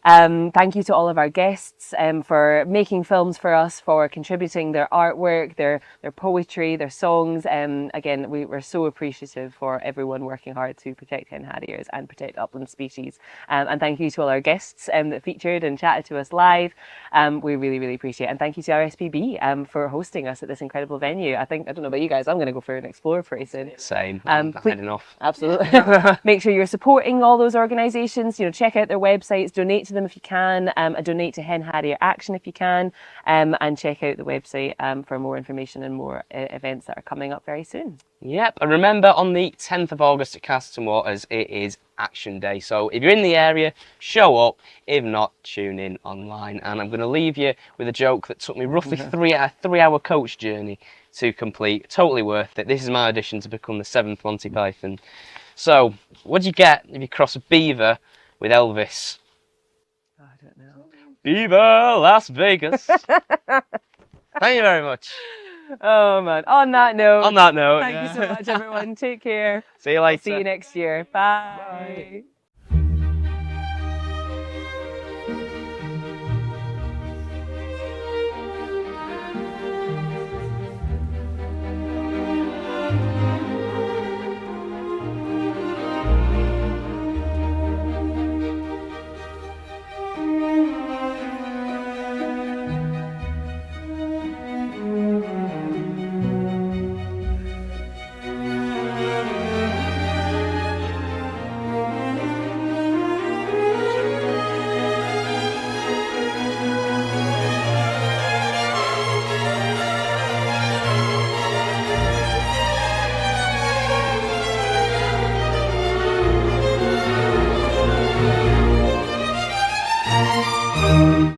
Thank you to all of our guests for making films for us, for contributing their artwork, their poetry, their songs. Again, we're so appreciative for everyone working hard to protect hen harriers and protect upland species. And thank you to all our guests that featured and chatted to us live. We really appreciate it. And thank you to RSPB for hosting us at this incredible venue. I don't know about you guys, I'm going to go for an explore pretty soon. Same. I'm heading off. Absolutely. Make sure you're supporting all those organisations. You know, check out their websites, donate to them if you can, donate to Hen Harrier Action if you can, and check out the website for more information and more events that are coming up very soon. Yep, and remember on the 10th of August at Castle Waters, it is Action Day. So if you're in the area, show up. If not, tune in online. And I'm going to leave you with a joke that took me roughly a three-hour coach journey to complete. Totally worth it. This is my audition to become the 7th Monty Python. So, what do you get if you cross a beaver with Elvis? I don't know. Beaver, Las Vegas. Thank you very much. Oh man, on that note, thank you so much everyone. Take care. See you later. See you next year. Bye.